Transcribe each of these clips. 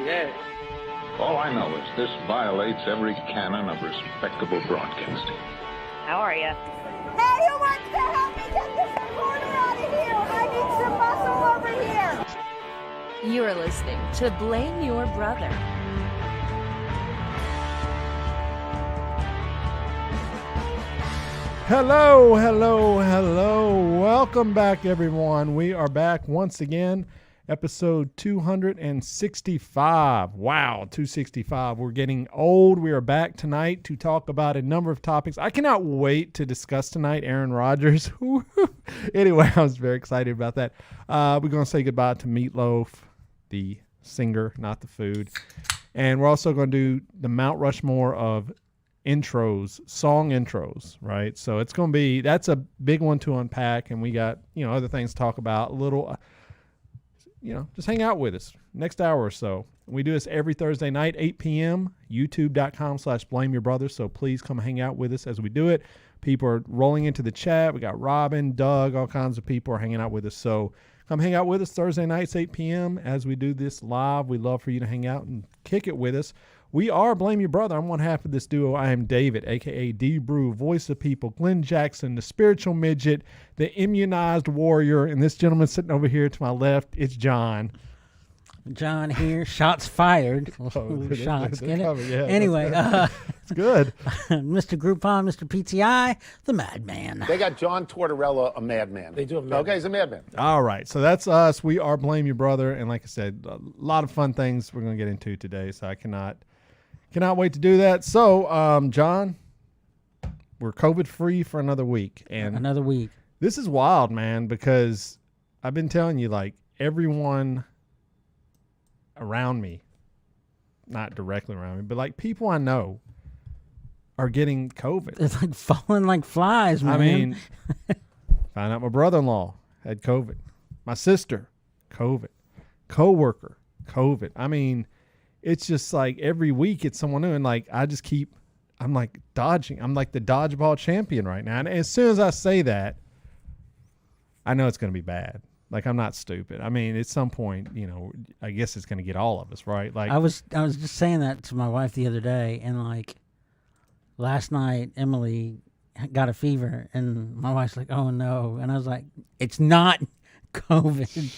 Yes. All I know is this violates every canon of respectable broadcasting. How are you? Hey, who wants to help me get this recorder out of here? I need some muscle over here. You are listening to Blame Your Brother. Hello. Welcome back, everyone. We are back once again. Episode 265. Wow, 265. We're getting old. We are back tonight to talk about a number of topics. I cannot wait to discuss tonight Aaron Rodgers. Anyway, I was very excited about that. We're going to say goodbye to Meatloaf, the singer, not the food. And we're also going to do the Mount Rushmore of intros, song intros, right? So it's going to be, that's a big one to unpack. And we got, other things to talk about. A little... just hang out with us next hour or so. We do this every Thursday night, 8 p.m., youtube.com/blameyourbrother. So please come hang out with us as we do it. People are rolling into the chat. We got Robin, Doug, all kinds of people are hanging out with us. So come hang out with us Thursday nights, 8 p.m. as we do this live. We'd love for you to hang out and kick it with us. We are Blame Your Brother. I'm one half of this duo. I am David, a.k.a. D-Brew, voice of people, Glenn Jackson, the spiritual midget, the immunized warrior, and this gentleman sitting over here to my left, it's John. John here. Shots fired. Shots. Get it? Yeah, anyway. It's good. Mr. Groupon, Mr. PTI, the madman. They got John Tortorella, a madman. They do have a madman. Okay, he's a madman. All right. So that's us. We are Blame Your Brother. And like I said, a lot of fun things we're going to get into today. So I cannot wait to do that. So, John, we're COVID-free for another week. And another week. This is wild, man, because I've been telling you, like, everyone around me, not directly around me, but like people I know are getting COVID. It's like falling like flies, man. I mean, found out my brother-in-law had COVID. My sister, COVID. Coworker, COVID. I mean, it's just like every week it's someone new, and like I'm like dodging. I'm like the dodgeball champion right now. And as soon as I say that, I know it's going to be bad. Like, I'm not stupid. I mean, at some point, I guess it's going to get all of us, right? Like, I was just saying that to my wife the other day, and like last night, Emily got a fever, and my wife's like, "Oh no!" And I was like, "It's not COVID.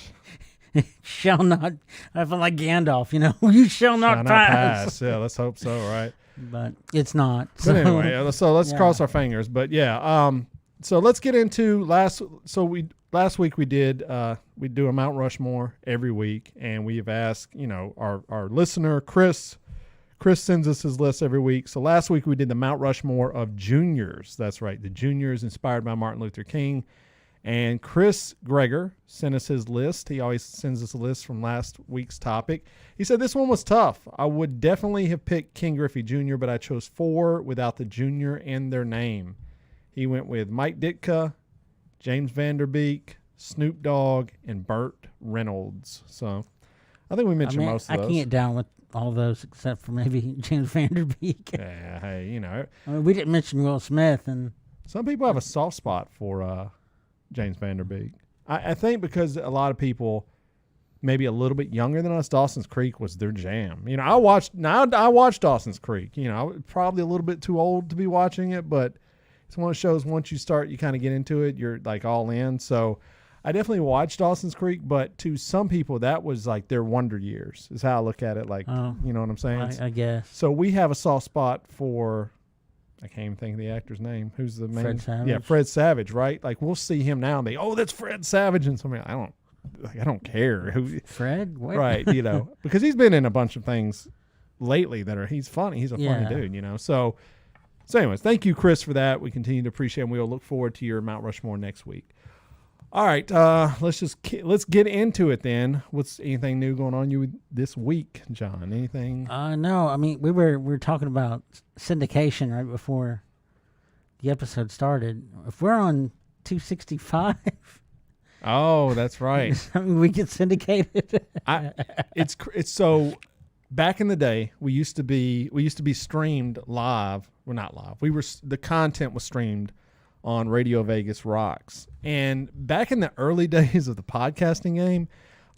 It shall not." I feel like Gandalf, you shall not pass. Yeah, let's hope so, right? But it's not. But anyway, so let's cross our fingers. But yeah, so let's get into last week we do a Mount Rushmore every week, and we've asked, our listener, Chris sends us his list every week. So last week we did the Mount Rushmore of juniors. That's right. The juniors inspired by Martin Luther King. And Chris Greger sent us his list. He always sends us a list from last week's topic. He said this one was tough. I would definitely have picked King Griffey Jr., but I chose 4 without the junior in their name. He went with Mike Ditka, James Vanderbeek, Snoop Dogg, and Burt Reynolds. So I think we mentioned most of those. I can't get down with all those except for maybe James Vanderbeek. Yeah, hey, I mean, we didn't mention Will Smith. And some people have a soft spot for James Vanderbeek. I think because a lot of people maybe a little bit younger than us, Dawson's Creek was their jam. I watched Dawson's Creek. I was probably a little bit too old to be watching it, but it's one of those shows, once you start, you kind of get into it, you're like all in. So I definitely watched Dawson's Creek, but to some people, that was like their wonder years, is how I look at it. Like, you know what I'm saying? I guess. So we have a soft spot for, I can't even think of the actor's name. Who's the main? Fred Savage. Yeah, Fred Savage, right? Like, we'll see him now and that's Fred Savage. And somebody, I don't care. Fred? What? Right, because he's been in a bunch of things lately he's funny. He's a funny dude, So anyways, thank you, Chris, for that. We continue to appreciate him. We'll look forward to your Mount Rushmore next week. All right, let's get into it then. What's anything new going on you this week, John? Anything? No, I mean we were talking about syndication right before the episode started. If we're on 265, oh, that's right. I mean, we get syndicated. It's so. Back in the day, we used to be streamed live. Well, not live. The content was streamed on Radio Vegas Rocks. And back in the early days of the podcasting game,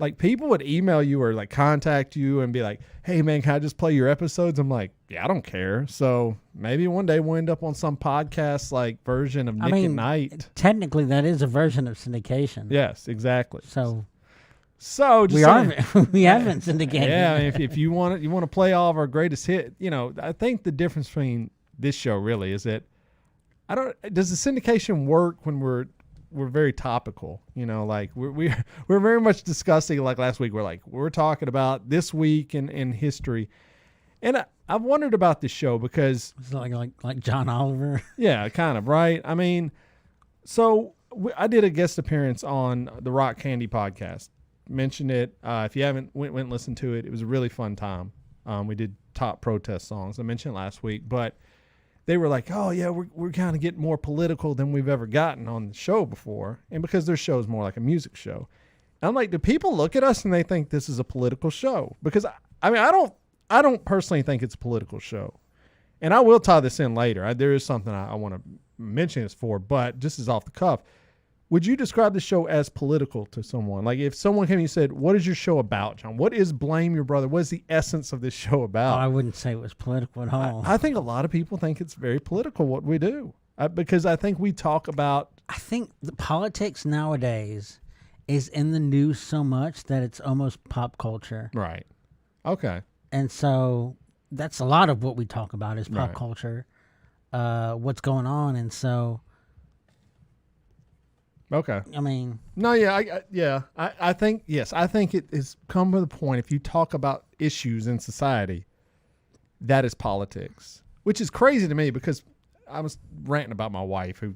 like people would email you or like contact you and be like, hey man, can I just play your episodes? I'm like, yeah, I don't care. So maybe one day we'll end up on some podcast like version of Nick at Night. Technically that is a version of syndication. Yes, exactly. So just we haven't syndicated. Yeah, I mean, if you want to play all of our greatest hit, I think the difference between this show really is that does the syndication work when we're very topical, like we're very much discussing, like last week we're talking about this week in history. And I've wondered about this show because it's like John Oliver. Yeah, kind of, right? I mean, so I did a guest appearance on the Rock Candy podcast. Mentioned it. If you haven't went and listened to it, it was a really fun time. We did top protest songs. I mentioned it last week, but they were like, oh yeah, we're kind of getting more political than we've ever gotten on the show before. And because their show is more like a music show. And I'm like, do people look at us and they think this is a political show? Because I don't personally think it's a political show. And I will tie this in later. There is something I want to mention this for, but just as off the cuff. Would you describe the show as political to someone? Like if someone came and said, what is your show about, John? What is Blame Your Brother? What is the essence of this show about? I wouldn't say it was political at all. I think a lot of people think it's very political what we do. Because I think we talk about... I think the politics nowadays is in the news so much that it's almost pop culture. Right. Okay. And so that's a lot of what we talk about is pop culture, what's going on. And so... Okay. I mean, no, yeah, I think yes. I think it has come to the point. If you talk about issues in society, that is politics, which is crazy to me because I was ranting about my wife, who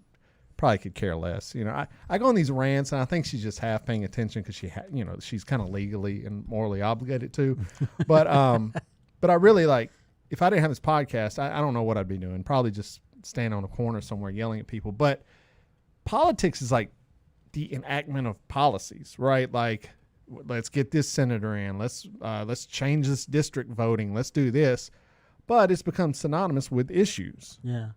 probably could care less. I go on these rants, and I think she's just half paying attention because she's kind of legally and morally obligated to. But I really like. If I didn't have this podcast, I don't know what I'd be doing. Probably just standing on a corner somewhere yelling at people. But politics is like the enactment of policies, right? Like, let's get this senator in. Let's change this district voting. Let's do this. But it's become synonymous with issues. Yeah.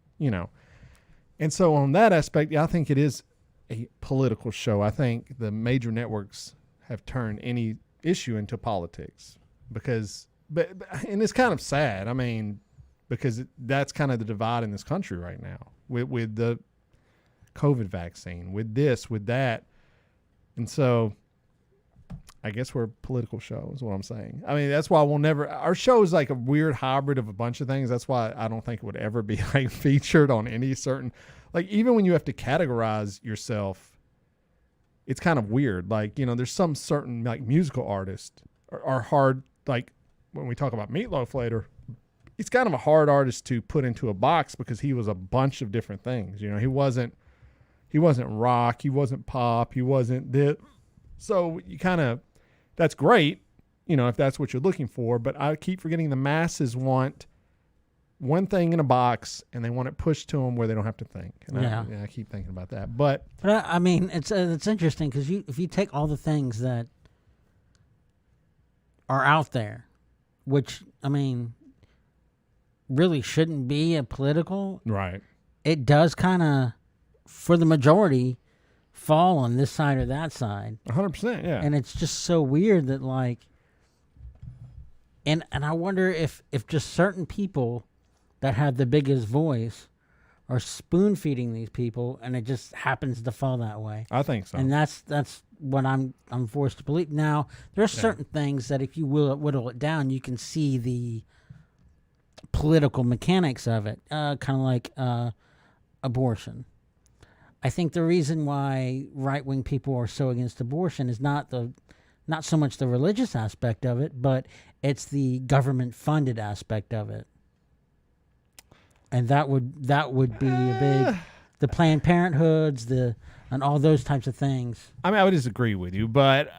And so on that aspect, I think it is a political show. I think the major networks have turned any issue into politics and it's kind of sad. I mean, because that's kind of the divide in this country right now with the COVID vaccine, with this, with that. And so I guess we're a political show is what I'm saying. I mean, that's why our show is like a weird hybrid of a bunch of things. That's why I don't think it would ever be like featured on any certain, like even when you have to categorize yourself, it's kind of weird. Like, there's some certain like musical artists are hard. Like when we talk about Meatloaf later, he's kind of a hard artist to put into a box because he was a bunch of different things. He wasn't rock, he wasn't pop, he wasn't this. So you kind of, that's great, if that's what you're looking for. But I keep forgetting the masses want one thing in a box and they want it pushed to them where they don't have to think. And I keep thinking about that. But I mean, it's interesting because if you take all the things that are out there, which I mean, really shouldn't be a political, right? It does kind of, for the majority, fall on this side or that side. 100%, yeah. And it's just so weird that like, and I wonder if just certain people that have the biggest voice are spoon feeding these people, and it just happens to fall that way. I think so. And that's what I'm forced to believe. Now there's certain things that if you whittle it down, you can see the political mechanics of it, kind of like abortion. I think the reason why right-wing people are so against abortion is not so much the religious aspect of it, but it's the government-funded aspect of it. And that would be a big, the Planned Parenthoods, and all those types of things. I mean, I would disagree with you, but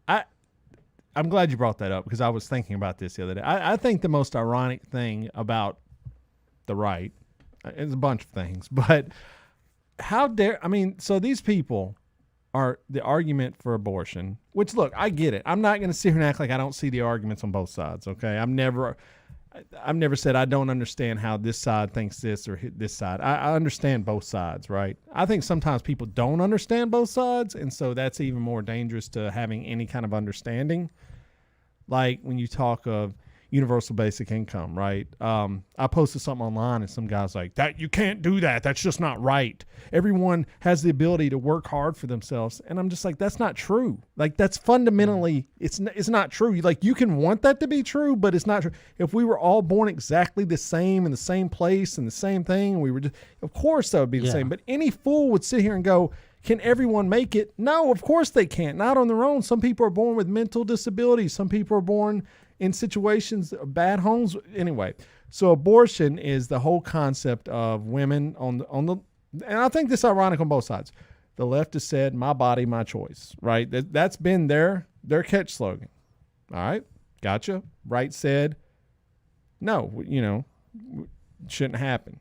I'm glad you brought that up because I was thinking about this the other day. I think the most ironic thing about the right is a bunch of things, but so these people are the argument for abortion, which look, I get it. I'm not going to sit here and act like I don't see the arguments on both sides. Okay. I've never said I don't understand how this side thinks this or this side. I understand both sides, right? I think sometimes people don't understand both sides, and so that's even more dangerous to having any kind of understanding. Like when you talk of universal basic income, right? I posted something online and some guy's like, that you can't do that. That's just not right. Everyone has the ability to work hard for themselves. And I'm just like, that's not true. Like that's fundamentally, it's not true. Like you can want that to be true, but it's not true. If we were all born exactly the same in the same place and the same thing, we were just, of course that would be the same. But any fool would sit here and go, can everyone make it? No, of course they can't. Not on their own. Some people are born with mental disabilities. Some people are born in situations, bad homes. Anyway, so abortion is the whole concept of women on the, and I think this is ironic on both sides. The left has said, my body, my choice, right? That's been their catch slogan. All right, gotcha. Right said, no, shouldn't happen,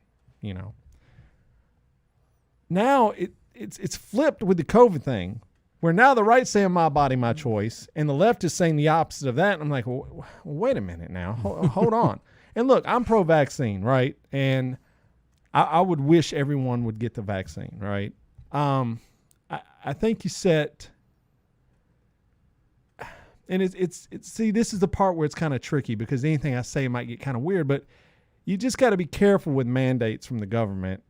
Now it's flipped with the COVID thing, where now the right's saying my body, my choice, and the left is saying the opposite of that. And I'm like, well, wait a minute now. Hold on. And look, I'm pro-vaccine, right? And I would wish everyone would get the vaccine, right? I think you set, and it's see, this is the part where it's kind of tricky because anything I say might get kind of weird, but you just got to be careful with mandates from the government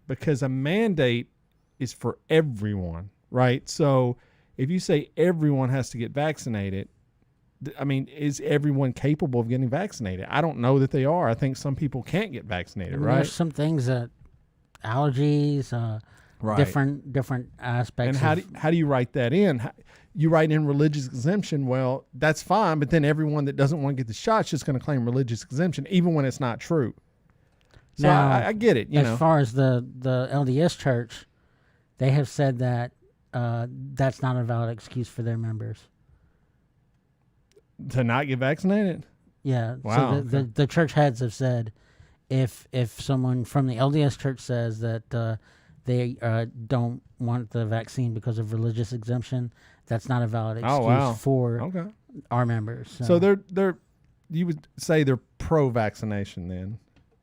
because a mandate is for everyone. Right. So if you say everyone has to get vaccinated, I mean, is everyone capable of getting vaccinated? I don't know that they are. I think some people can't get vaccinated. Right. There's some things that allergies, right. different aspects. And how do you write that in? You write in religious exemption. Well, that's fine. But then everyone that doesn't want to get the shot is just going to claim religious exemption, even when it's not true. So now, I get it. As far as the LDS Church, they have said that that's not a valid excuse for their members to not get vaccinated. Yeah. Wow. So the church heads have said if someone from the LDS Church says that they don't want the vaccine because of religious exemption, that's not a valid excuse for our members. So they're you would say they're pro-vaccination then,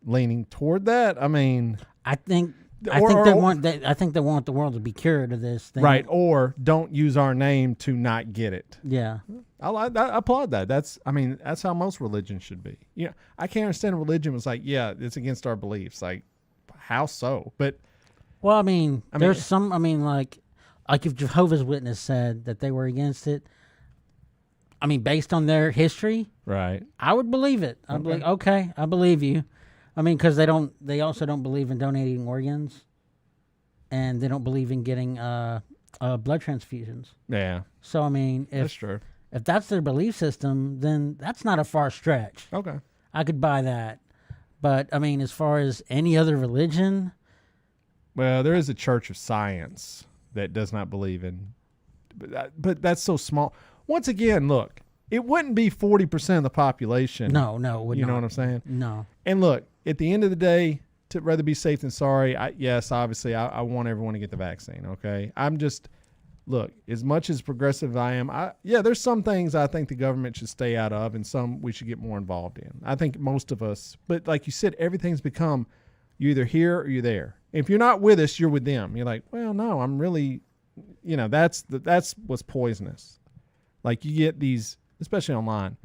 leaning toward that. I mean, I think they want the world to be cured of this thing. Right, or don't use our name to not get it. Yeah. I applaud that. That's how most religions should be. I can't understand religion was like, yeah, it's against our beliefs. Like, how so? But well, there's some. Like if Jehovah's Witness said that they were against it, based on their history, right? I would believe it. I'd be like, okay, I believe you. Because they also don't believe in donating organs, and they don't believe in getting blood transfusions. Yeah. So that's true. If that's their belief system, then that's not a far stretch. Okay. I could buy that. But as far as any other religion, well, there is a Church of Science that does not believe in, but that's so small. Once again, look, it wouldn't be 40% of the population. No, it would not. You know what I'm saying? No. And look, at the end of the day, to rather be safe than sorry, obviously, I want everyone to get the vaccine, okay? Look, as much as progressive I am, there's some things I think the government should stay out of and some we should get more involved in. I think most of us, but like you said, everything's become you're either here or you're there. If you're not with us, you're with them. You're like, well, no, I'm really, that's what's poisonous. Like you get these, especially online.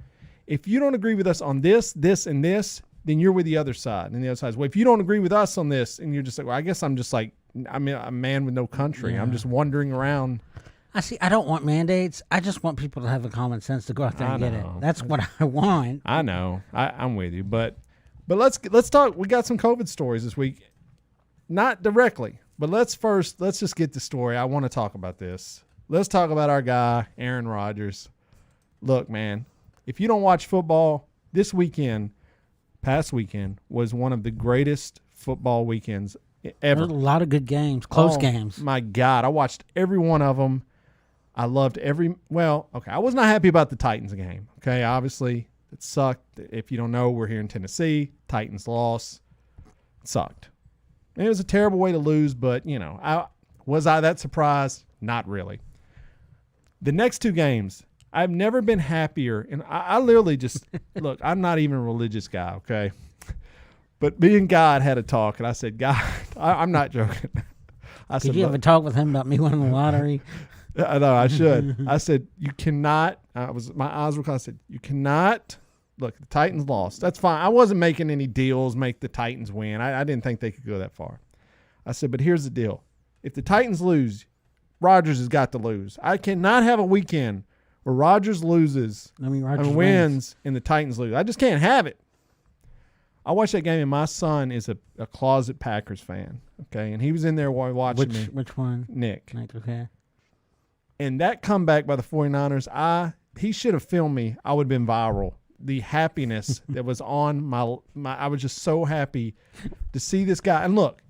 If you don't agree with us on this, and this, then you're with the other side. And the other side is, well, if you don't agree with us on this, and you're just like, well, I guess I'm just like, I'm a man with no country. Yeah. I'm just wandering around. I don't want mandates. I just want people to have the common sense to go out there and get it. That's what I want. I know. I'm with you. But let's talk. We got some COVID stories this week. Not directly, but let's just get the story. I want to talk about this. Let's talk about our guy, Aaron Rodgers. Look, man, if you don't watch football, past weekend was one of the greatest football weekends ever. There was a lot of good games, close games. My God, I watched every one of them. I loved I was not happy about the Titans game. Okay, obviously it sucked. If you don't know, we're here in Tennessee. Titans lost. It sucked. And it was a terrible way to lose, but was I that surprised? Not really. The next two games, I've never been happier. And I literally just, look, I'm not even a religious guy, okay? But me and God had a talk, and I said, God, I'm not joking. I said, Did you have a talk with him about me winning the lottery? I know, I should. I said, you cannot, my eyes were closed. I said, you cannot, look, the Titans lost. That's fine. I wasn't making any deals, make the Titans win. I didn't think they could go that far. I said, but here's the deal. If the Titans lose, Rodgers has got to lose. I cannot have a weekend where Rodgers loses Rodgers wins and the Titans lose. I just can't have it. I watched that game, and my son is a closet Packers fan, okay? And he was in there while watching me. Which one? Nick, okay. And that comeback by the 49ers, he should have filmed me. I would have been viral. The happiness that was on my I was just so happy to see this guy. And look,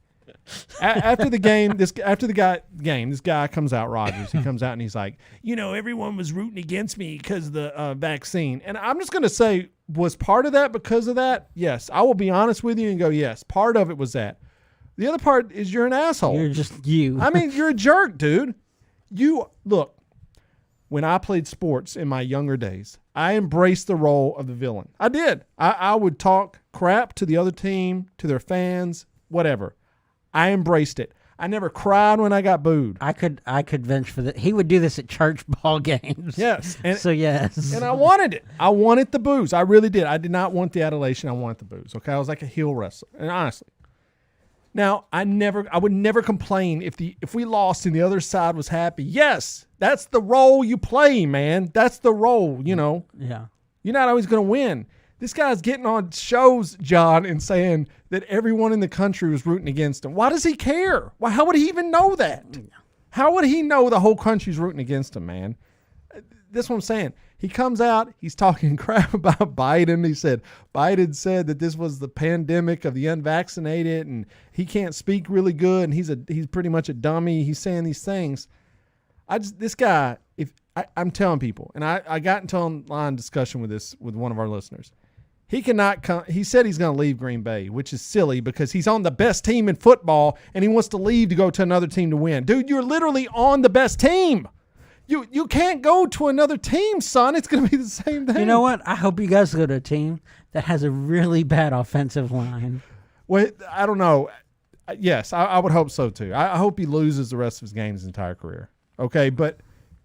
after the game, this guy comes out, Rodgers. He comes out and he's like, everyone was rooting against me because of the vaccine. And I'm just going to say, was part of that because of that? Yes. I will be honest with you and go, yes, part of it was that. The other part is you're an asshole. You're just you. I mean, you're a jerk, dude. Look, when I played sports in my younger days, I embraced the role of the villain. I did. I would talk crap to the other team, to their fans, whatever. I embraced it. I never cried when I got booed. I could vouch for that. He would do this at church ball games. Yes. So yes. And I wanted it. I wanted the boos. I really did. I did not want the adulation. I wanted the boos. Okay. I was like a heel wrestler. And honestly. Now, I would never complain if we lost and the other side was happy. Yes. That's the role you play, man. That's the role, Yeah. You're not always going to win. This guy's getting on shows, John, and saying that everyone in the country was rooting against him. Why does he care? Why? How would he even know that? How would he know the whole country's rooting against him, man? That's what I'm saying. He comes out, he's talking crap about Biden. He said Biden said that this was the pandemic of the unvaccinated, and he can't speak really good, and he's pretty much a dummy. He's saying these things. This guy, I'm telling people, and I got into an online discussion with one of our listeners. He cannot come. He said he's going to leave Green Bay, which is silly because he's on the best team in football and he wants to leave to go to another team to win. Dude, you're literally on the best team. You can't go to another team, son. It's going to be the same thing. You know what? I hope you guys go to a team that has a really bad offensive line. Well, I don't know. Yes, I would hope so too. I hope he loses the rest of his games his entire career. Okay, but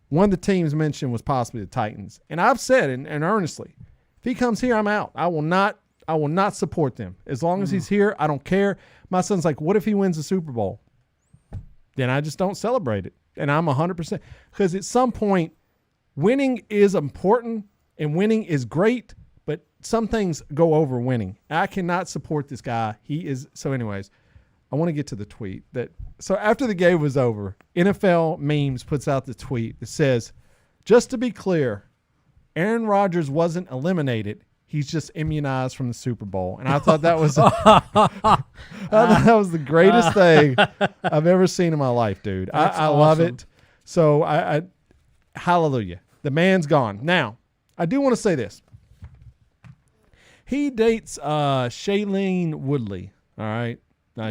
one of the teams mentioned was possibly the Titans. And I've said, and earnestly, if he comes here, I'm out. I will not support them. As long as he's here, I don't care. My son's like, what if he wins the Super Bowl? Then I just don't celebrate it. And I'm 100%. Because at some point, winning is important and winning is great, but some things go over winning. I cannot support this guy. So anyways, I want to get to the tweet. So after the game was over, NFL Memes puts out the tweet that says, just to be clear, Aaron Rodgers wasn't eliminated. He's just immunized from the Super Bowl. And I thought that was the greatest thing I've ever seen in my life, dude. I love it. So I hallelujah. The man's gone. Now, I do want to say this. He dates Shailene Woodley. All right.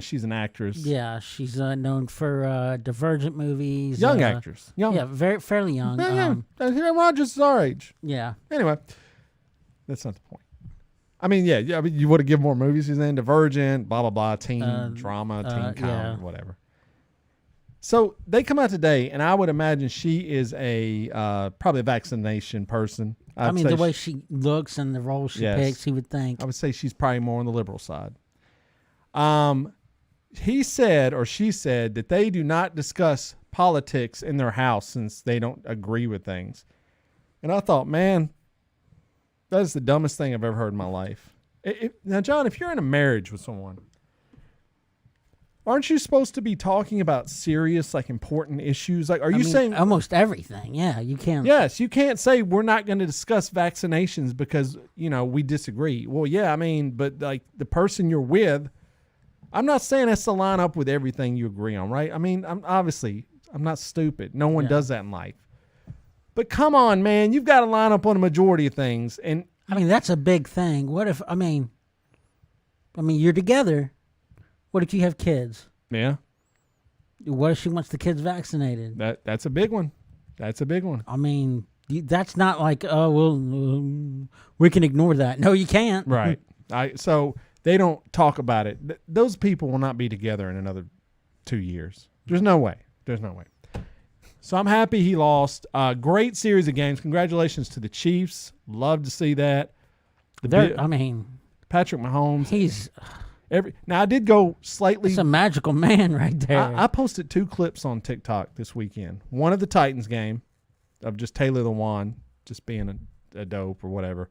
She's an actress. Yeah, she's known for Divergent movies. Young actress. Young. Yeah, fairly young. Rodgers is our age. Yeah. Anyway, that's not the point. I mean, you would have given more movies. He's in Divergent, blah, blah, blah, teen drama, teen comedy, whatever. So they come out today, and I would imagine she is probably a vaccination person. I mean, the way she looks and the role she picks, he would think. I would say she's probably more on the liberal side. He said, or she said, that they do not discuss politics in their house since they don't agree with things. And I thought, man, that is the dumbest thing I've ever heard in my life. Now, John, if you're in a marriage with someone, aren't you supposed to be talking about serious, important issues? Like, are you saying almost everything? Yeah, you can. Yes, you can't say we're not going to discuss vaccinations because, we disagree. Well, yeah, but the person you're with, I'm not saying that's to line up with everything you agree on, right? I'm not stupid. No one does that in life. But come on, man, you've got to line up on a majority of things. And that's a big thing. What if, you're together. What if you have kids? Yeah. What if she wants the kids vaccinated? That's a big one. That's a big one. That's not like, oh, well, we can ignore that. No, you can't. Right. So they don't talk about it. Those people will not be together in another 2 years. There's no way. So I'm happy he lost. Great series of games. Congratulations to the Chiefs. Love to see that. Patrick Mahomes. He's now I did go slightly. He's a magical man right there. I posted 2 clips on TikTok this weekend. One of the Titans game of just Taylor Lewan just being a dope or whatever.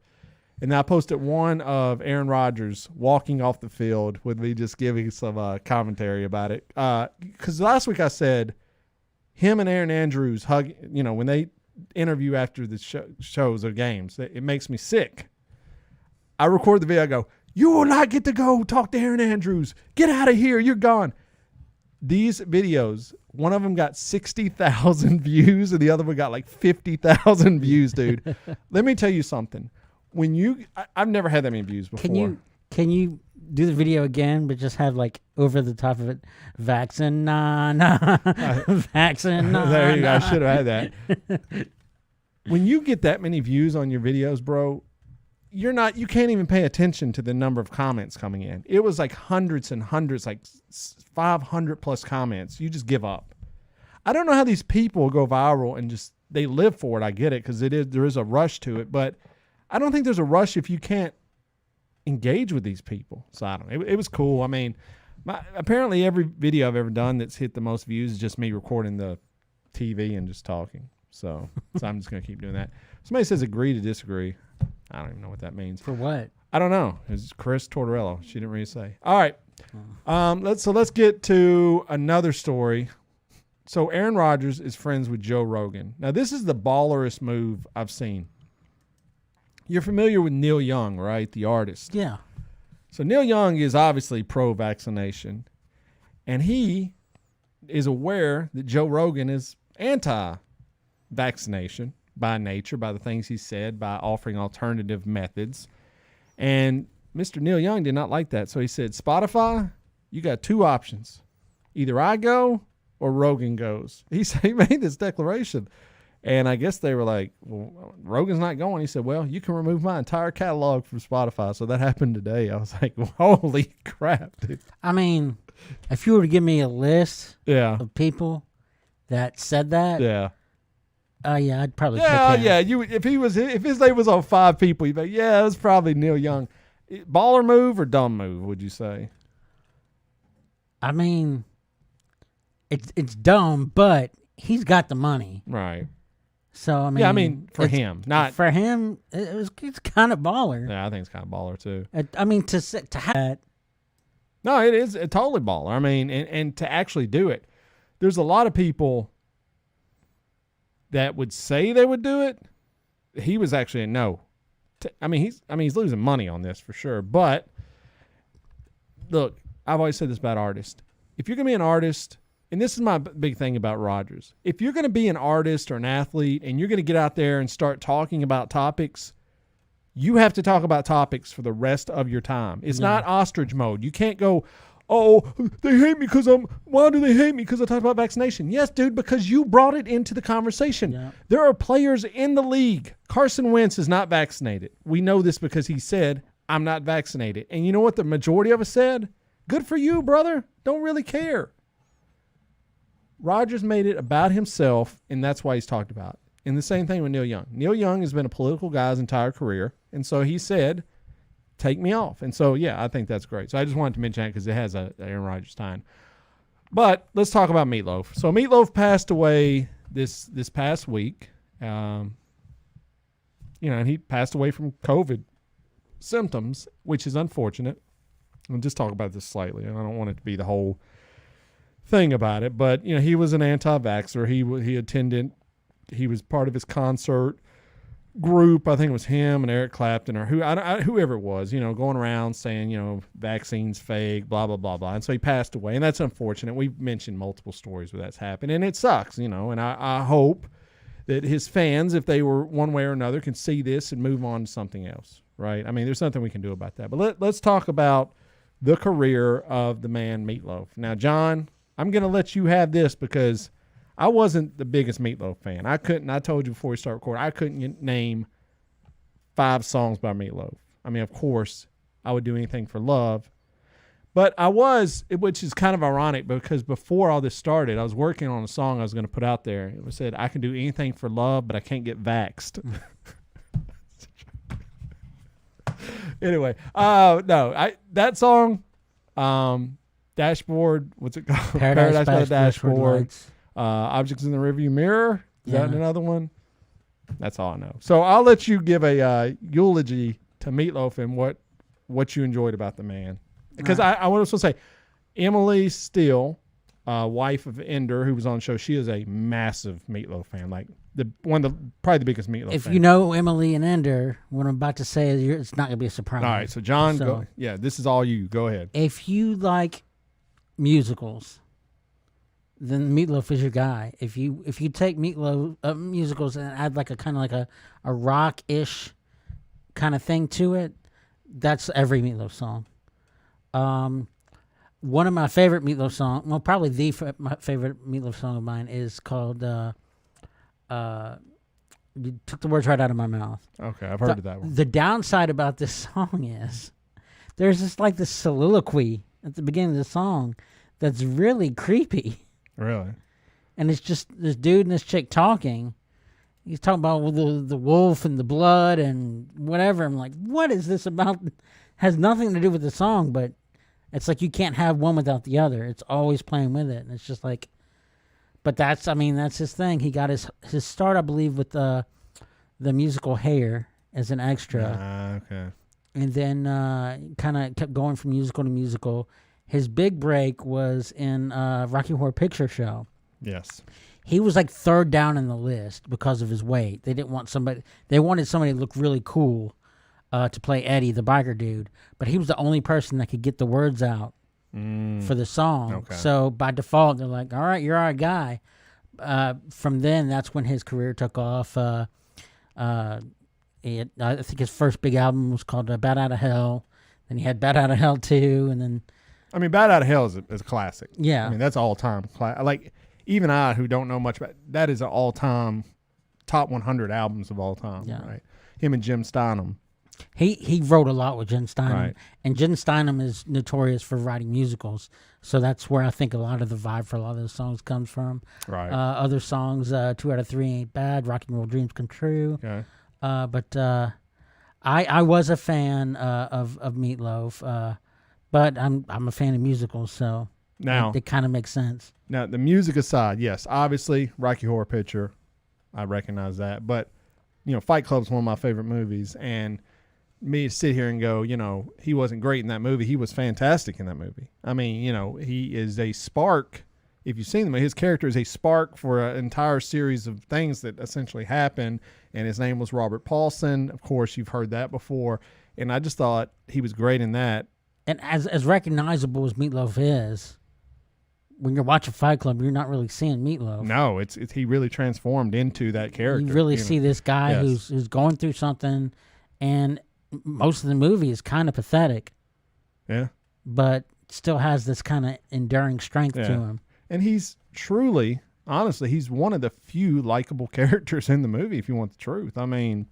And then I posted one of Aaron Rodgers walking off the field with me just giving some commentary about it. Because last week I said him and Aaron Andrews hug, when they interview after the shows or games, it makes me sick. I record the video. I go, you will not get to go talk to Aaron Andrews. Get out of here. You're gone. These videos, one of them got 60,000 views and the other one got like 50,000 views, dude. Let me tell you something. I've never had that many views before. Can you do the video again, but just have like over the top of it, vaccine, vaccine, there you go. I should have had that. When you get that many views on your videos, bro, you can't even pay attention to the number of comments coming in. It was like hundreds and hundreds, like 500 plus comments. You just give up. I don't know how these people go viral and just they live for it. I get it because there is a rush to it, but I don't think there's a rush if you can't engage with these people. So I don't know. It was cool. I mean, apparently every video I've ever done that's hit the most views is just me recording the TV and just talking. So I'm just going to keep doing that. Somebody says agree to disagree. I don't even know what that means. For what? I don't know. It's Chris Tortorello. She didn't really say. All right. Let's get to another story. So Aaron Rodgers is friends with Joe Rogan. Now, this is the ballerest move I've seen. You're familiar with Neil Young, right? The artist. Yeah. So Neil Young is obviously pro-vaccination, and he is aware that Joe Rogan is anti-vaccination by nature, by the things he said, by offering alternative methods. And Mr. Neil Young did not like that. So he said, Spotify, you got 2 options. Either I go or Rogan goes. He made this declaration. And I guess they were like, well, Rogan's not going. He said, well, you can remove my entire catalog from Spotify. So that happened today. I was like, holy crap, dude. I mean, if you were to give me a list Yeah. of people that said that, Yeah. Yeah, I'd probably pick Yeah, him. yeah. If his name was on 5 people, you'd be like, yeah, it was probably Neil Young. Baller move or dumb move, would you say? I mean, it's dumb, but he's got the money. Right. So, I mean. Yeah, I mean, for him, not. For him, it's kind of baller. Yeah, I think it's kind of baller, too. I mean, to have that. No, it is a totally baller. I mean, and to actually do it. There's a lot of people that would say they would do it. He was actually a no. He's losing money on this for sure. But look, I've always said this about artists. If you're going to be an artist, and this is my big thing about Rodgers, if you're going to be an artist or an athlete and you're going to get out there and start talking about topics, you have to talk about topics for the rest of your time. It's not ostrich mode. You can't go, oh, they hate me why do they hate me? Because I talked about vaccination. Yes, dude, because you brought it into the conversation. Yeah. There are players in the league. Carson Wentz is not vaccinated. We know this because he said, I'm not vaccinated. And you know what the majority of us said? Good for you, brother. Don't really care. Rodgers made it about himself, and that's why he's talked about it. And the same thing with Neil Young. Neil Young has been a political guy his entire career, and so he said, take me off. And so, yeah, I think that's great. So I just wanted to mention that because it has a Aaron Rodgers tie. But let's talk about Meatloaf. So Meatloaf passed away this past week. And he passed away from COVID symptoms, which is unfortunate. I'll just talk about this slightly. I don't want it to be the whole thing about it. But, he was an anti-vaxxer. He attended, he was part of his concert group. I think it was him and Eric Clapton or whoever it was, going around saying, vaccines fake, blah, blah, blah, blah. And so he passed away. And that's unfortunate. We've mentioned multiple stories where that's happened. And it sucks, and I hope that his fans, if they were one way or another, can see this and move on to something else, right? I mean, there's nothing we can do about that. But let's talk about the career of the man Meatloaf. Now, John, I'm going to let you have this because I wasn't the biggest Meatloaf fan. I told you before we start recording, I couldn't name 5 songs by Meatloaf. I mean, of course, I would do anything for love. But I was, which is kind of ironic because before all this started, I was working on a song I was going to put out there. It said, I can do anything for love, but I can't get vaxxed. Anyway, that song, Dashboard, what's it called? Paradise by the Dashboard. Dashboard. Objects in the Rearview Mirror. Is that another one? That's all I know. So I'll let you give a eulogy to Meatloaf and what you enjoyed about the man. Because I want to say, Emily Steele, wife of Ender, who was on the show, she is a massive Meatloaf fan. Like probably the biggest Meatloaf fan. If you know Emily and Ender, what I'm about to say is it's not going to be a surprise. All right, so John, go. Yeah, this is all you. Go ahead. If you like musicals, then Meatloaf is your guy. If you take Meatloaf musicals and add like a kind of like a rock-ish kind of thing to it, that's every Meatloaf song. One of my favorite Meatloaf songs, well, probably my favorite Meatloaf song of mine is called you took the words right out of my mouth. Okay, I've heard of that one. The downside about this song is there's just like this soliloquy at the beginning of the song that's really creepy. Really? And it's just this dude and this chick talking. He's talking about the wolf and the blood and whatever. I'm like, what is this about? Has nothing to do with the song, but it's like you can't have one without the other. It's always playing with it. And it's just like, but that's his thing. He got his start, I believe, with the musical Hair as an extra. Okay. And then kind of kept going from musical to musical. His big break was in Rocky Horror Picture Show. Yes. He was like third down in the list because of his weight. They wanted somebody to look really cool to play Eddie, the biker dude. But he was the only person that could get the words out for the song. Okay. So by default, they're like, all right, you're our guy. From then, that's when his career took off. I think his first big album was called Bat Out of Hell. Then he had Bat Out of Hell 2, and then... I mean, Bat Out of Hell is a classic. Yeah. I mean, that's all-time. Like, even I, who don't know much about that, is an all-time top 100 albums of all time. Yeah. Right? Him and Jim Steinman. He wrote a lot with Jim Steinman. Right. And Jim Steinman is notorious for writing musicals. So that's where I think a lot of the vibe for a lot of those songs comes from. Right. Other songs, 2 out of 3 Ain't Bad, Rock and Roll Dreams Come True. Okay. But I was a fan of Meatloaf. But I'm a fan of musicals, so now it kind of makes sense. Now, the music aside, yes, obviously, Rocky Horror Picture, I recognize that. But, Fight Club's one of my favorite movies. And me to sit here and go, he wasn't great in that movie. He was fantastic in that movie. I mean, he is a spark. If you've seen him, his character is a spark for an entire series of things that essentially happened. And his name was Robert Paulson. Of course, you've heard that before. And I just thought he was great in that. And as recognizable as Meatloaf is, when you're watching Fight Club, you're not really seeing Meatloaf. No, it's he really transformed into that character. You really see this guy Yes. who's going through something, and most of the movie is kind of pathetic. Yeah. But still has this kind of enduring strength to him. And he's truly, honestly, he's one of the few likable characters in the movie, if you want the truth. I mean,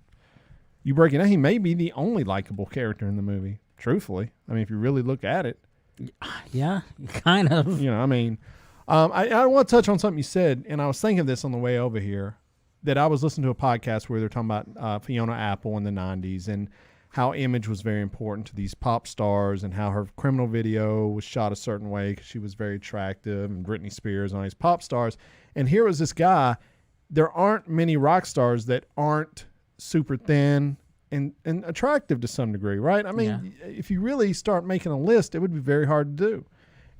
you break it down, he may be the only likable character in the movie, truthfully. I mean, if you really look at it. Yeah, kind of. I mean, I want to touch on something you said, and I was thinking of this on the way over here, that I was listening to a podcast where they're talking about Fiona Apple in the 90s and how image was very important to these pop stars and how her Criminal video was shot a certain way because she was very attractive, and Britney Spears and all these pop stars. And here was this guy. There aren't many rock stars that aren't super thin and attractive to some degree, right? I mean, if you really start making a list, it would be very hard to do.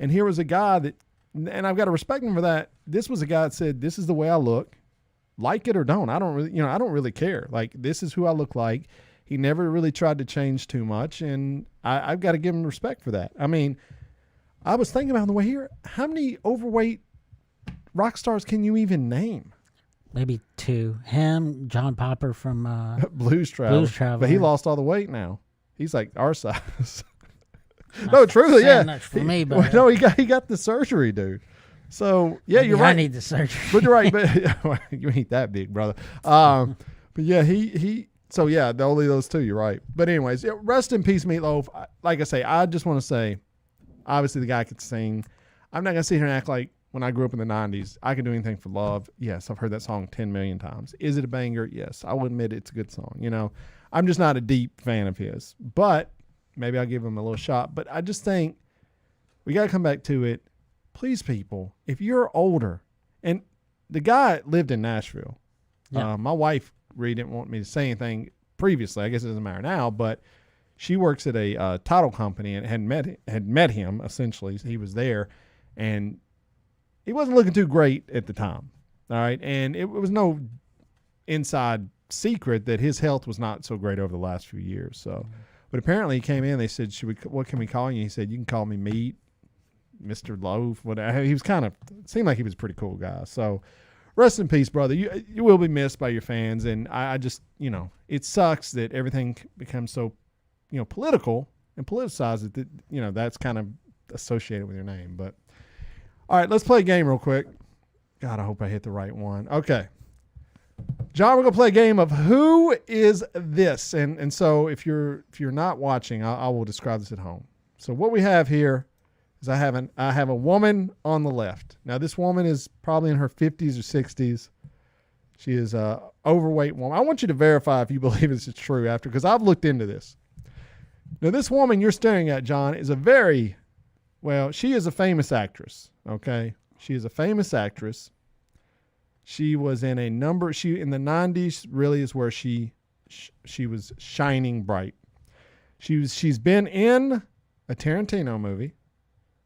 And here was a guy that, and I've got to respect him for that. This was a guy that said, this is the way I look, like it or don't. I don't really care. Like, this is who I look like. He never really tried to change too much, and I've got to give him respect for that. I mean, I was thinking about on the way here, how many overweight rock stars can you even name? Maybe 2. Him, John Popper from Blues Traveler. But he lost all the weight now. He's like our size. No, truly, yeah. Much for me, but no, he got the surgery, dude. So yeah, you're I right. need the surgery. But you're right. But you ain't that big, brother. But yeah, he. So yeah, only those two. You're right. But anyways, rest in peace, Meatloaf. Like I say, I just want to say, obviously the guy could sing. I'm not gonna sit here and act like when I grew up in the '90s, I could do anything for love. Yes, I've heard that song 10 million times. Is it a banger? Yes, I will admit it's a good song. You know, I'm just not a deep fan of his, but maybe I'll give him a little shot. But I just think we got to come back to it. Please, people, if you're older, and the guy lived in Nashville. Yeah. My wife really didn't want me to say anything previously. I guess it doesn't matter now, but she works at a title company and had met him, essentially. He was there, and he wasn't looking too great at the time. All right. And it was no inside secret that his health was not so great over the last few years. So, but apparently he came in, they said, what can we call you? He said, you can call me Meat, Mr. Loaf, whatever. He was seemed like he was a pretty cool guy. So rest in peace, brother. You will be missed by your fans. And I just, it sucks that everything becomes so, political and politicized that, that's kind of associated with your name. But all right, let's play a game real quick. God, I hope I hit the right one. Okay. John, we're going to play a game of Who Is This? And so if you're not watching, I will describe this at home. So what we have here is I have a woman on the left. Now, this woman is probably in her 50s or 60s. She is an overweight woman. I want you to verify if you believe this is true because I've looked into this. Now, this woman you're staring at, John, is she is a famous actress, okay? She is a famous actress. She was in in the 90s really is where she was shining bright. She's been in a Tarantino movie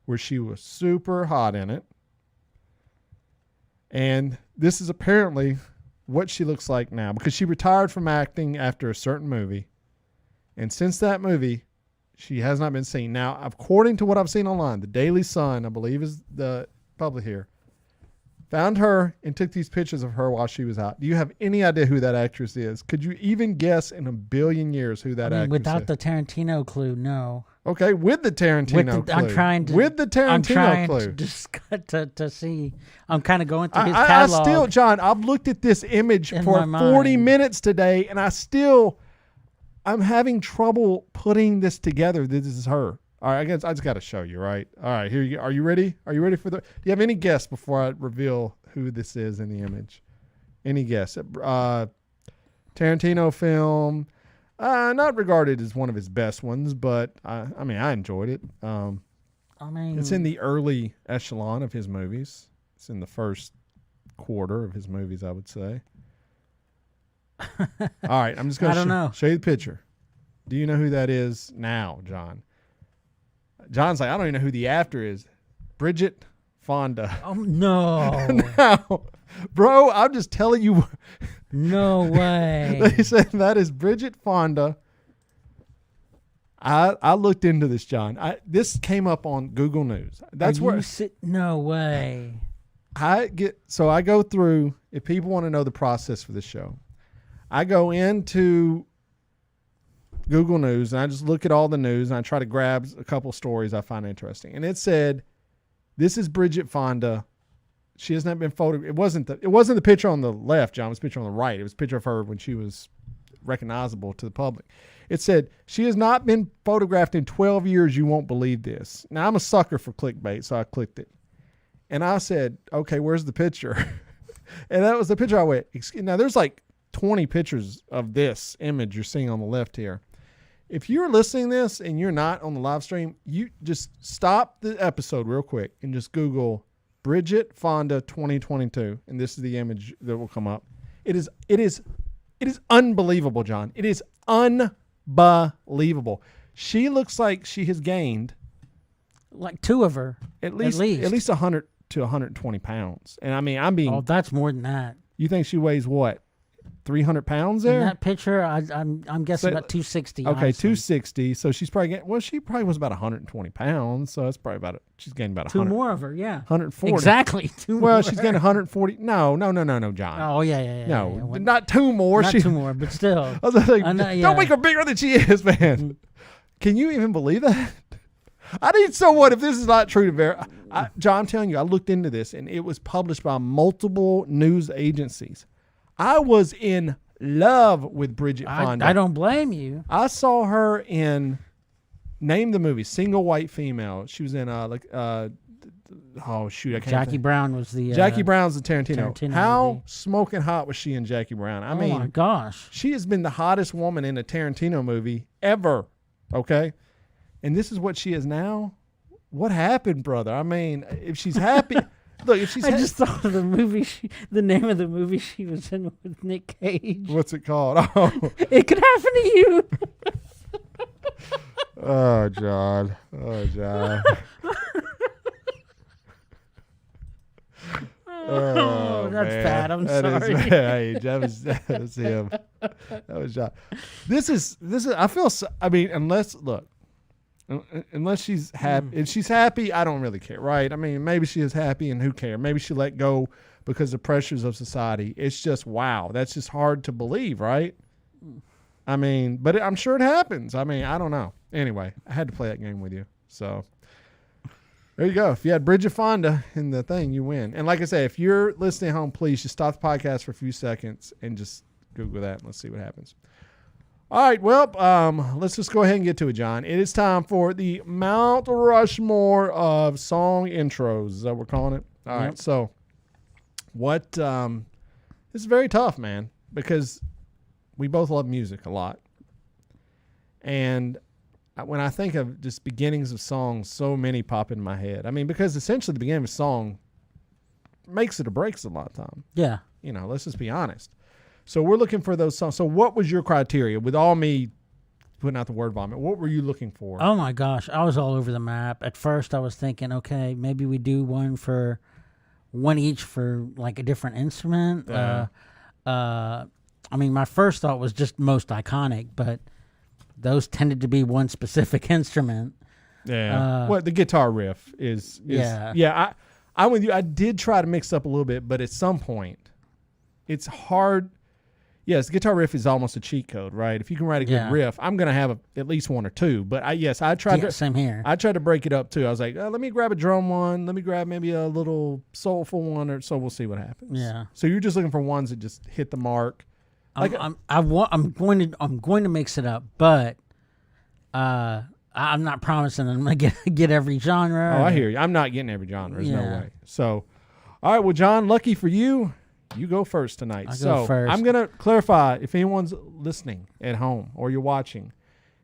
where she was super hot in it. And this is apparently what she looks like now because she retired from acting after a certain movie. And since that movie, she has not been seen. Now, according to what I've seen online, the Daily Sun, I believe is the public here, found her and took these pictures of her while she was out. Do you have any idea who that actress is? Could you even guess in a billion years who that actress is? Without the Tarantino clue, no. Okay, with the Tarantino clue. I'm trying to. With the Tarantino clue. To see. I'm kind of going through his catalog. John, I've looked at this image for 40 minutes today, and I'm having trouble putting this together. This is her. All right, I just got to show you, right? All right, here you go. Are you ready? Are you ready for do you have any guess before I reveal who this is in the image? Any guess? Tarantino film, not regarded as one of his best ones, but I enjoyed it. It's in the early echelon of his movies. It's in the first quarter of his movies, I would say. All right, I'm just going to show you the picture. Do you know who that is now, John? John's like, I don't even know who the actor is. Bridget Fonda. Oh, no. No. Bro, I'm just telling you. No way. They said that is Bridget Fonda. I looked into this, John. This came up on Google News. That's where. No way. I go through, if people want to know the process for this show, I go into Google News and I just look at all the news and I try to grab a couple stories I find interesting. And it said, this is Bridget Fonda. She has not been photographed. It wasn't the picture on the left, John. It was the picture on the right. It was a picture of her when she was recognizable to the public. It said, she has not been photographed in 12 years. You won't believe this. Now, I'm a sucker for clickbait, so I clicked it. And I said, okay, where's the picture? And that was the picture I went. Now, there's like 20 pictures of this image you're seeing on the left here. If you're listening to this and you're not on the live stream, you just stop the episode real quick and just Google Bridget Fonda 2022. And this is the image that will come up. It is unbelievable, John. It is unbelievable. She looks like she has gained like two of her. At least 100 to 120 pounds. And I'm being. Oh, that's more than that. You think she weighs what? 300 pounds there? In that picture, I'm guessing about 260. Okay, honestly. 260. So she's probably she probably was about 120 pounds. So that's probably she's gained about 100. Two more of her, yeah. 140. Exactly. Well, she's gained 140. No, John. Oh, yeah. No, not two more. Not two more, but still. I was like, don't make her bigger than she is, man. Can you even believe that? I need someone, if this is not true to verify, John, I'm telling you, I looked into this, and it was published by multiple news agencies. I was in love with Bridget Fonda. I don't blame you. I saw her in, name the movie, Single White Female. She was in oh shoot, I can't. Jackie Brown was the Jackie Brown's the Tarantino. Tarantino How movie. smoking hot was she in Jackie Brown? I mean, oh my gosh, she has been the hottest woman in a Tarantino movie ever. Okay, and this is what she is now. What happened, brother? I mean, if she's happy, look, if she's I just thought of the movie. The name of the movie she was in with Nick Cage. What's it called? Oh, It could happen to you. oh, John. Oh, John. Oh, that's man. bad. I'm That is sorry. bad. Hey, that was him. That was John. This is. I feel. I mean, unless she's happy, if she's happy, I don't really care, right? I mean, maybe she is happy, and who cares? Maybe she let go because of pressures of society. It's just wow. That's just hard to believe, right? I mean, but I'm sure it happens. I mean, I don't know. Anyway, I had to play that game with you, so. There you go. If you had Bridget Fonda in the thing, you win. And like I say, if you're listening at home, please just stop the podcast for a few seconds and just Google that and let's see what happens. All right. Well, let's just go ahead and get to it, John. It is time for the Mount Rushmore of Song Intros. Is that what we're calling it? All right. So what, this is very tough, man, because we both love music a lot. And when I think of just beginnings of songs, so many pop in my head. I mean, because essentially the beginning of a song makes it or breaks it a lot of time. Yeah. You know, let's just be honest. So we're looking for those songs. So what was your criteria? With all me putting out the word vomit, what were you looking for? Oh my gosh, I was all over the map. At first I was thinking, okay, maybe we do one each for like a different instrument. I mean, my first thought was just most iconic, but those tended to be one specific instrument. Yeah. Well, the guitar riff is yeah. I'm with you. I did try to mix up a little bit, but at some point, it's hard. Yes, guitar riff is almost a cheat code, right? If you can write a good riff, I'm going to have at least one or two. But I tried to. Same here. I tried to break it up too. I was like, let me grab a drum one. Let me grab maybe a little soulful one, or so we'll see what happens. Yeah. So you're just looking for ones that just hit the mark. I'm going to mix it up, but I'm not promising I'm going to get every genre. Oh, I hear you. I'm not getting every genre. There's no way. So, all right. Well, John, lucky for you, you go first tonight. I'll go first. I'm going to clarify if anyone's listening at home or you're watching,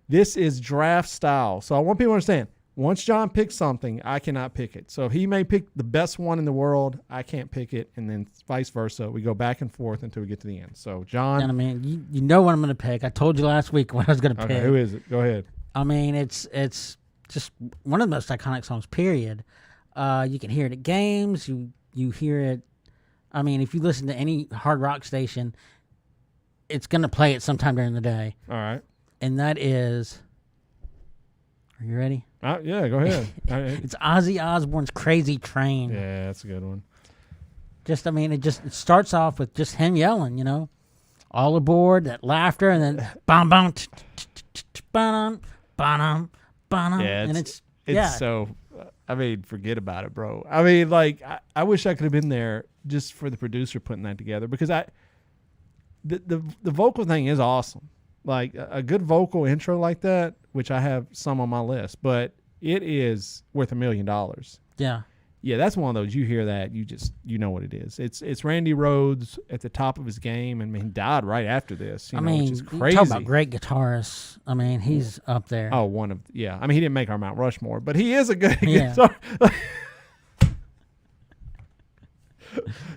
this is draft style. So I want people to understand. Once John picks something, I cannot pick it. So he may pick the best one in the world. I can't pick it, and then vice versa. We go back and forth until we get to the end. So, John. And I mean, you know what I'm going to pick. I told you last week what I was going to pick. Okay, who is it? Go ahead. I mean, it's just one of the most iconic songs, period. You can hear it at games. You hear it. I mean, if you listen to any hard rock station, it's going to play it sometime during the day. All right. And that is... Are you ready? Yeah, go ahead. It's Ozzy Osbourne's Crazy Train. Yeah, that's a good one. It starts off with just him yelling, you know, all aboard, that laughter, and then bam, bam, bam, bam, bam, and it's so. I mean, forget about it, bro. I mean, like, I wish I could have been there just for the producer putting that together, because the vocal thing is awesome. Like a good vocal intro like that, which I have some on my list, but it is worth $1 million. Yeah. Yeah, that's one of those. You hear that, you know what it is. It's Randy Rhoads at the top of his game, and he died right after this. Which is crazy. Talk about great guitarists. I mean, he's up there. Oh, I mean, he didn't make our Mount Rushmore, but he is a good guitar.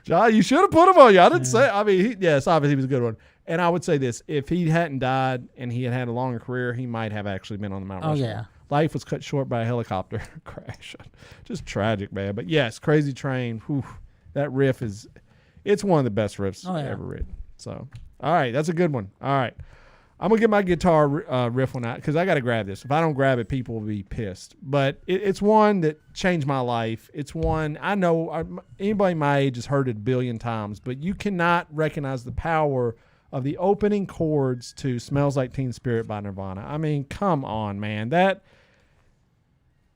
John, you should have put him on you. I didn't say. I mean, obviously he was a good one. And I would say this: if he hadn't died and he had a longer career, he might have actually been on the Mount Rushmore. Yeah. Life was cut short by a helicopter crash. Just tragic, man. But yes, Crazy Train. Whew, that riff it's one of the best riffs ever written. So, all right, that's a good one. All right, I'm gonna get my guitar riff one out because I got to grab this. If I don't grab it, people will be pissed. But it's one that changed my life. It's one I know anybody my age has heard it a billion times, but you cannot recognize the power of the opening chords to Smells Like Teen Spirit by Nirvana. I mean, come on, man. That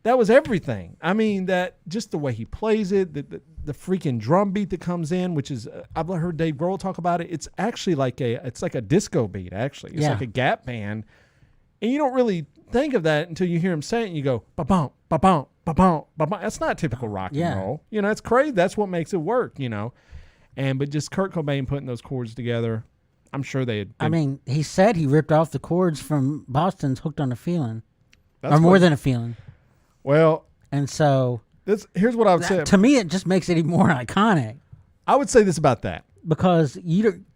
that was everything. I mean, that just the way he plays it, the freaking drum beat that comes in, which is I've heard Dave Grohl talk about it. It's actually like a disco beat. Actually, it's like a gap band, and you don't really think of that until you hear him say it, and you go ba bum ba bum ba bum ba bum. That's not typical rock and roll. You know, it's crazy. That's what makes it work. You know, but just Kurt Cobain putting those chords together. I'm sure they had. I mean, he said he ripped off the chords from Boston's "Hooked on a Feeling," or more than a feeling. Well, and so here's what I would say. To me, it just makes it even more iconic. I would say this about that because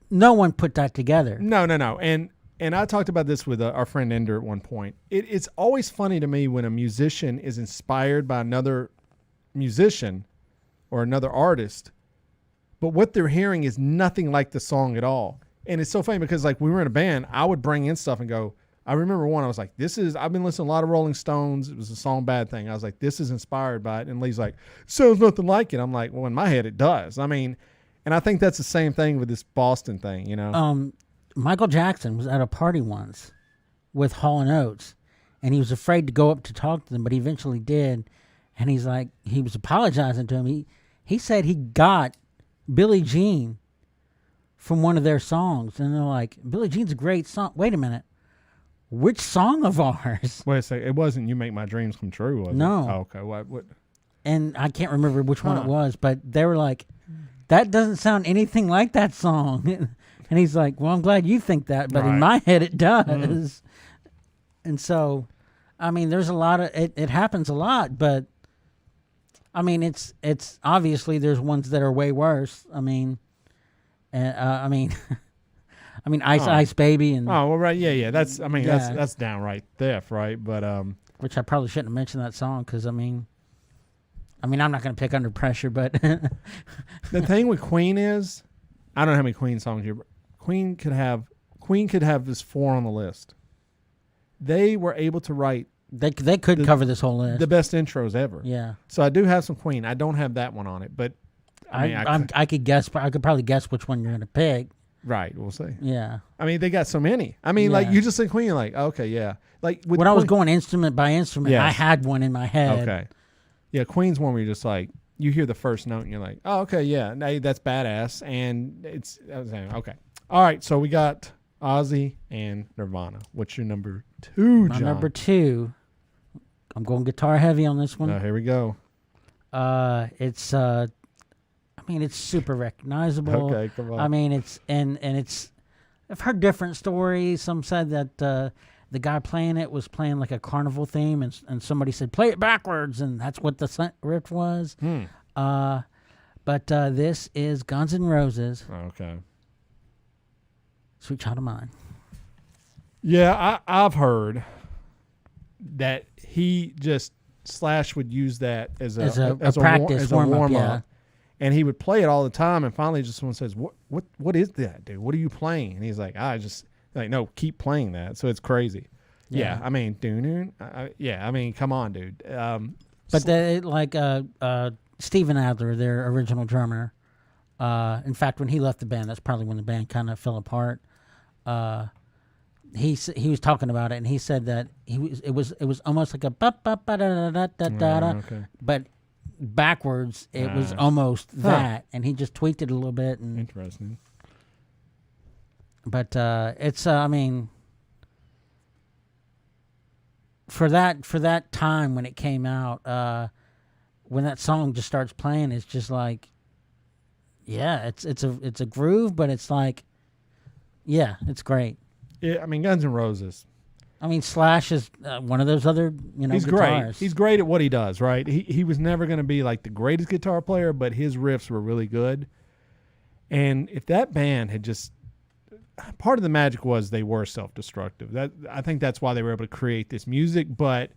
no one put that together. No. And I talked about this with our friend Ender at one point. It's always funny to me when a musician is inspired by another musician or another artist, but what they're hearing is nothing like the song at all. And it's so funny because like we were in a band, I would bring in stuff and go, I remember one, I was like, I've been listening to a lot of Rolling Stones. It was a song Bad Thing. I was like, this is inspired by it. And Lee's like, sounds nothing like it. I'm like, well, in my head it does. I mean, and I think that's the same thing with this Boston thing, you know? Michael Jackson was at a party once with Hall & Oates, and he was afraid to go up to talk to them, but he eventually did. And he's like, he was apologizing to him. He said he got Billie Jean from one of their songs. And they're like, Billie Jean's a great song. Wait a minute. Which song of ours? Wait a second. It wasn't You Make My Dreams Come True, was it? No. Oh, okay. What? And I can't remember which one it was, but they were like, that doesn't sound anything like that song. And he's like, well, I'm glad you think that, but in my head it does. And so, I mean, there's a lot of, it happens a lot, but I mean, it's obviously there's ones that are way worse. I mean, Ice Baby and well, right, yeah. That's downright theft, right? But which I probably shouldn't have mentioned that song because I mean, I'm not going to pick Under Pressure, but the thing with Queen is, I don't know how many Queen songs you. Queen could have this 4 on the list. They were able to write. They could cover this whole list. The best intros ever. Yeah. So I do have some Queen. I don't have that one on it, but I could guess. I could probably guess which one you're going to pick. Right, we'll see. Yeah. I mean, they got so many. I mean, like, you just say Queen, you're like, okay, yeah. Like when I was going instrument by instrument, I had one in my head. Okay. Yeah, Queen's one where you're just like, you hear the first note and you're like, oh, okay, yeah, that's badass. And it's, okay. All right, so we got Ozzy and Nirvana. What's your number 2, John? My number 2, I'm going guitar heavy on this one. Oh, here we go. It's it's super recognizable. Okay, come on. I mean, it's and it's. I've heard different stories. Some said that the guy playing it was playing like a carnival theme, and somebody said play it backwards, and that's what the riff was. But this is Guns N' Roses. Okay. Sweet Child of Mine. Yeah, I've heard that he just Slash would use that as a practice warm-up. Yeah. And he would play it all the time, and finally just someone says, what is that, dude? What are you playing? And he's like, no, keep playing that. So it's crazy. Yeah, I mean, come on, dude. But Steven Adler, their original drummer, in fact, when he left the band, that's probably when the band kind of fell apart. He was talking about it, and he said that it was almost like a ba ba ba da da da da da, but backwards it was almost that, and he just tweaked it a little bit. And interesting. But it's I mean, for that time when it came out, when that song just starts playing, it's just like, yeah, it's a groove, but it's like, yeah, it's great. Yeah, I mean, Guns N' Roses. I mean, Slash is one of those other, he's guitars. Great. He's great at what he does, right? He was never going to be like the greatest guitar player, but his riffs were really good. And if that band had just, part of the magic was they were self-destructive. I think that's why they were able to create this music. But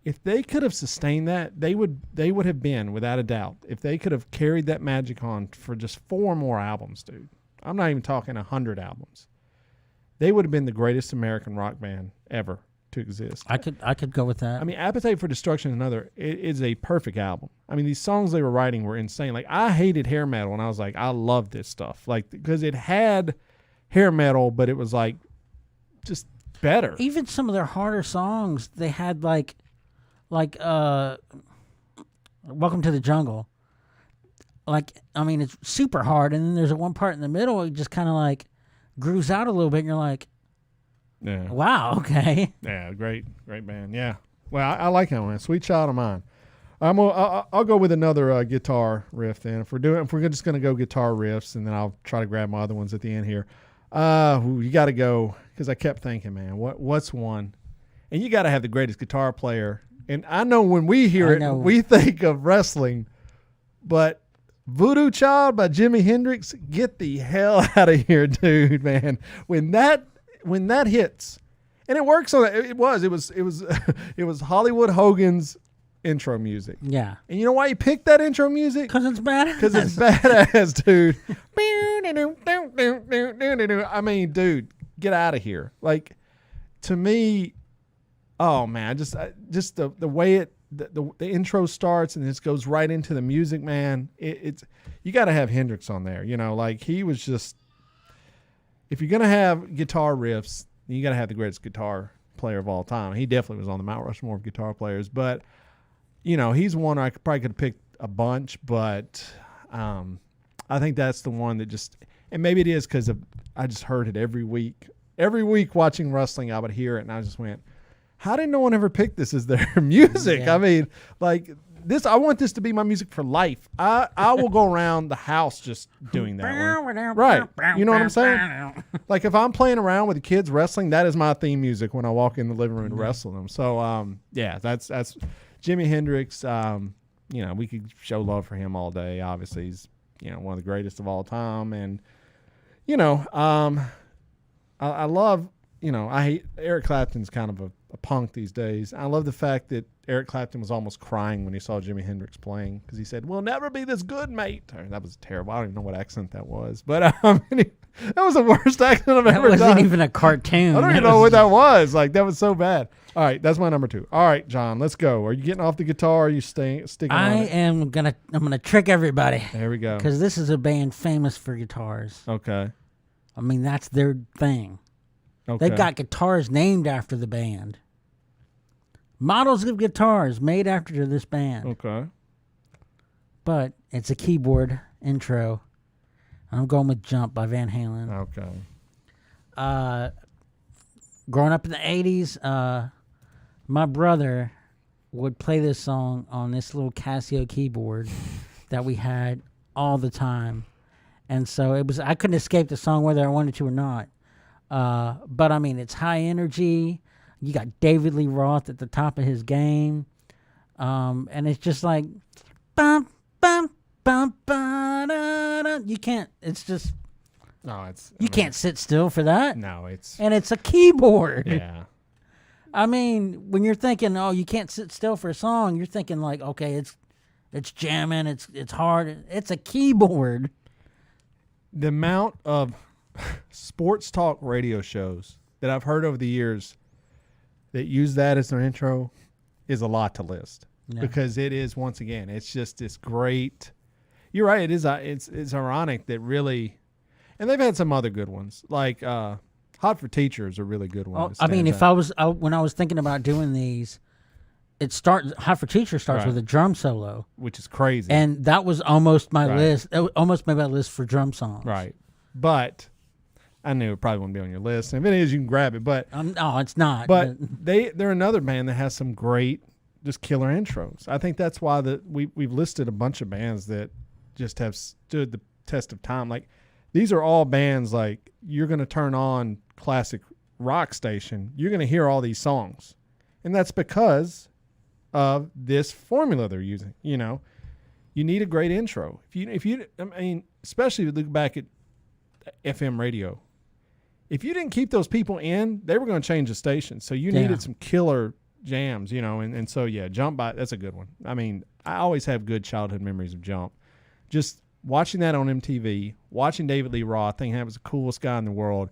if they could have sustained that, they would have been, without a doubt, if they could have carried that magic on for just 4 more albums, dude. I'm not even talking 100 albums. They would have been the greatest American rock band ever to exist. I could go with that. I mean, Appetite for Destruction is a perfect album. I mean, these songs they were writing were insane. Like, I hated hair metal, and I was like, I love this stuff. Like, because it had hair metal, but it was like just better. Even some of their harder songs, they had like like Welcome to the Jungle. Like, I mean, it's super hard, and then there's one part in the middle it just kind of like grooves out a little bit, and you're like, Yeah. wow, okay. Yeah, great band. Yeah. Well, I like that one. Sweet Child of Mine. I'll go with another guitar riff then. If we're just gonna go guitar riffs, and then I'll try to grab my other ones at the end here. You got to go because I kept thinking, man, what's one? And you got to have the greatest guitar player. And I know when we hear it, we think of wrestling, but Voodoo Child by Jimi Hendrix, get the hell out of here, dude, man. When that hits, and it works on it was Hollywood Hogan's intro music. Yeah. And you know why he picked that intro music? Because it's badass. Because it's badass, dude. I mean, dude, get out of here. Like, to me, oh man, just the way the intro starts and this goes right into the music, man. It's you got to have Hendrix on there. You know, like he was just. If you're gonna have guitar riffs, you got to have the greatest guitar player of all time. He definitely was on the Mount Rushmore of guitar players, but you know, he's one I probably could have picked a bunch, but I think that's the one that just, and maybe it is because I just heard it every week. Every week watching wrestling, I would hear it, and I just went, how did no one ever pick this as their music? Yeah. I mean, like this, I want this to be my music for life. I will go around the house just doing that one. Right. You know what I'm saying? Like if I'm playing around with the kids wrestling, that is my theme music when I walk in the living room to wrestle them. So, yeah, that's Jimi Hendrix. You know, we could show love for him all day. Obviously, he's, you know, one of the greatest of all time. And, you know, I love, you know, I hate Eric Clapton's kind of a punk these days. I love the fact that Eric Clapton was almost crying when he saw Jimi Hendrix playing because he said, "We'll never be this good, mate." That was terrible. I don't even know what accent that was, but that was the worst accent I've ever done. That wasn't even a cartoon. I don't even know what that was. Like that was so bad. All right, that's my number 2. All right, John, let's go. Are you getting off the guitar? Or are you sticking on it? I'm gonna trick everybody. There we go. Because this is a band famous for guitars. Okay. I mean, that's their thing. Okay. They've got guitars named after the band. Models of guitars made after this band. Okay. But it's a keyboard intro. I'm going with Jump by Van Halen. Okay. Growing up in the 80s, my brother would play this song on this little Casio keyboard that we had all the time. And so I couldn't escape the song whether I wanted to or not. But I mean, it's high energy. You got David Lee Roth at the top of his game. And it's just like, bum, bum, bum, ba, da, da. You can't, it's just, No, you can't sit still for that. No, it's. And it's a keyboard. Yeah. I mean, when you're thinking, oh, you can't sit still for a song, you're thinking like, okay, it's jamming, it's hard. It's a keyboard. The amount of sports talk radio shows that I've heard over the years that use that as their intro is a lot to list. Yeah. Because it is, once again, it's just this great. You're right. It is. It's ironic that really, and they've had some other good ones like "Hot for Teacher" is a really good one. I mean, when I was thinking about doing these, "Hot for Teacher" starts with a drum solo, which is crazy, and that was almost my list. It almost made my list for drum songs. Right, but I knew it probably wouldn't be on your list. And if it is, you can grab it. But no, it's not. But they're another band that has some great, just killer intros. I think that's why we've listed a bunch of bands that just have stood the test of time. Like these are all bands like you're going to turn on classic rock station, you're going to hear all these songs, and that's because of this formula they're using. You know, you need a great intro. If you, I mean, especially if you look back at FM radio. If you didn't keep those people in, they were going to change the station. So you needed some killer jams, you know, and so, yeah, Jump that's a good one. I mean, I always have good childhood memories of Jump. Just watching that on MTV, watching David Lee Roth, thinking that was the coolest guy in the world,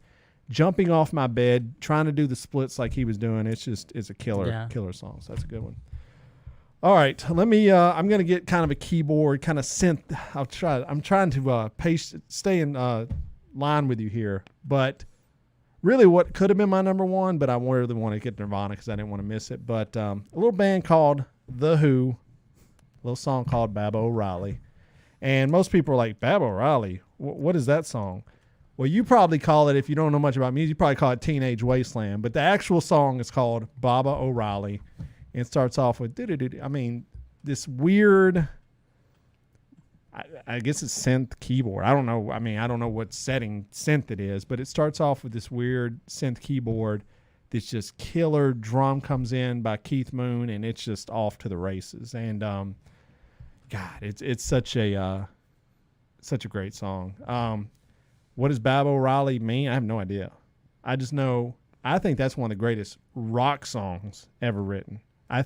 jumping off my bed, trying to do the splits like he was doing. It's a killer song. So that's a good one. All right, let me, I'm going to get kind of a keyboard, kind of synth. I'm trying to stay in line with you here, but really what could have been my number one, but I really want to get Nirvana because I didn't want to miss it. But a little band called The Who, a little song called Baba O'Reilly. And most people are like, Baba O'Reilly, what is that song? Well, you probably call it, if you don't know much about music, you probably call it Teenage Wasteland. But the actual song is called Baba O'Reilly. And it starts off with, this weird, I guess it's synth keyboard. I don't know. I don't know what setting synth it is, but it starts off with this weird synth keyboard. This just killer drum comes in by Keith Moon, and it's just off to the races. And God, it's such a great song. What does Baba O'Reilly mean? I have no idea. I just know I think that's one of the greatest rock songs ever written. I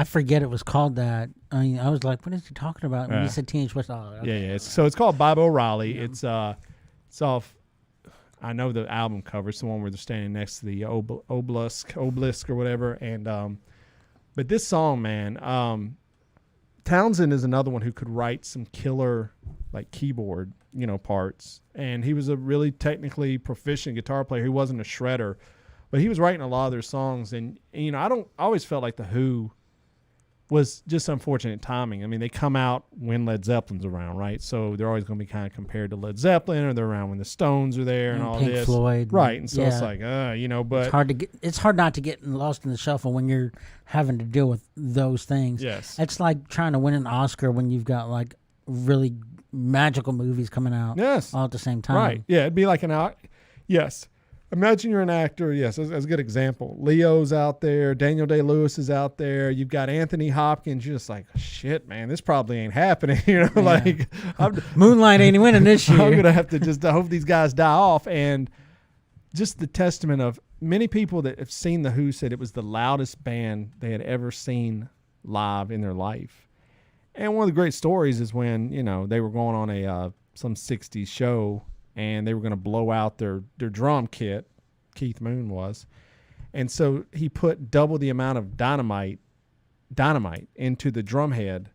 forget it was called that. I was like, what is he talking about? And he said Teenage West. Oh, okay. Yeah. It's called Baba O'Reilly. Yeah. It's off. I know the album cover. It's the one where they're standing next to the obelisk or whatever. And but this song, man, Townsend is another one who could write some killer like keyboard, parts. And he was a really technically proficient guitar player. He wasn't a shredder. But he was writing a lot of their songs, and I always felt like The Who was just unfortunate timing. I mean, they come out when Led Zeppelin's around, right? So they're always going to be kind of compared to Led Zeppelin, or they're around when the Stones are there and all Pink this. Floyd, right? And so it's like, but it's hard not to get lost in the shuffle when you're having to deal with those things. Yes, it's like trying to win an Oscar when you've got like really magical movies coming out. Yes, all at the same time. Right? Yeah, it'd be like yes. Imagine you're an actor. Yes, that's a good example. Leo's out there. Daniel Day-Lewis is out there. You've got Anthony Hopkins. You're just like, shit, man, this probably ain't happening. Like Moonlight ain't winning this year. I'm going to have to just hope these guys die off. And just the testament of many people that have seen The Who said it was the loudest band they had ever seen live in their life. And one of the great stories is when, they were going on a some 60s show, and they were going to blow out their drum kit, Keith Moon was. And so he put double the amount of dynamite into the drum head.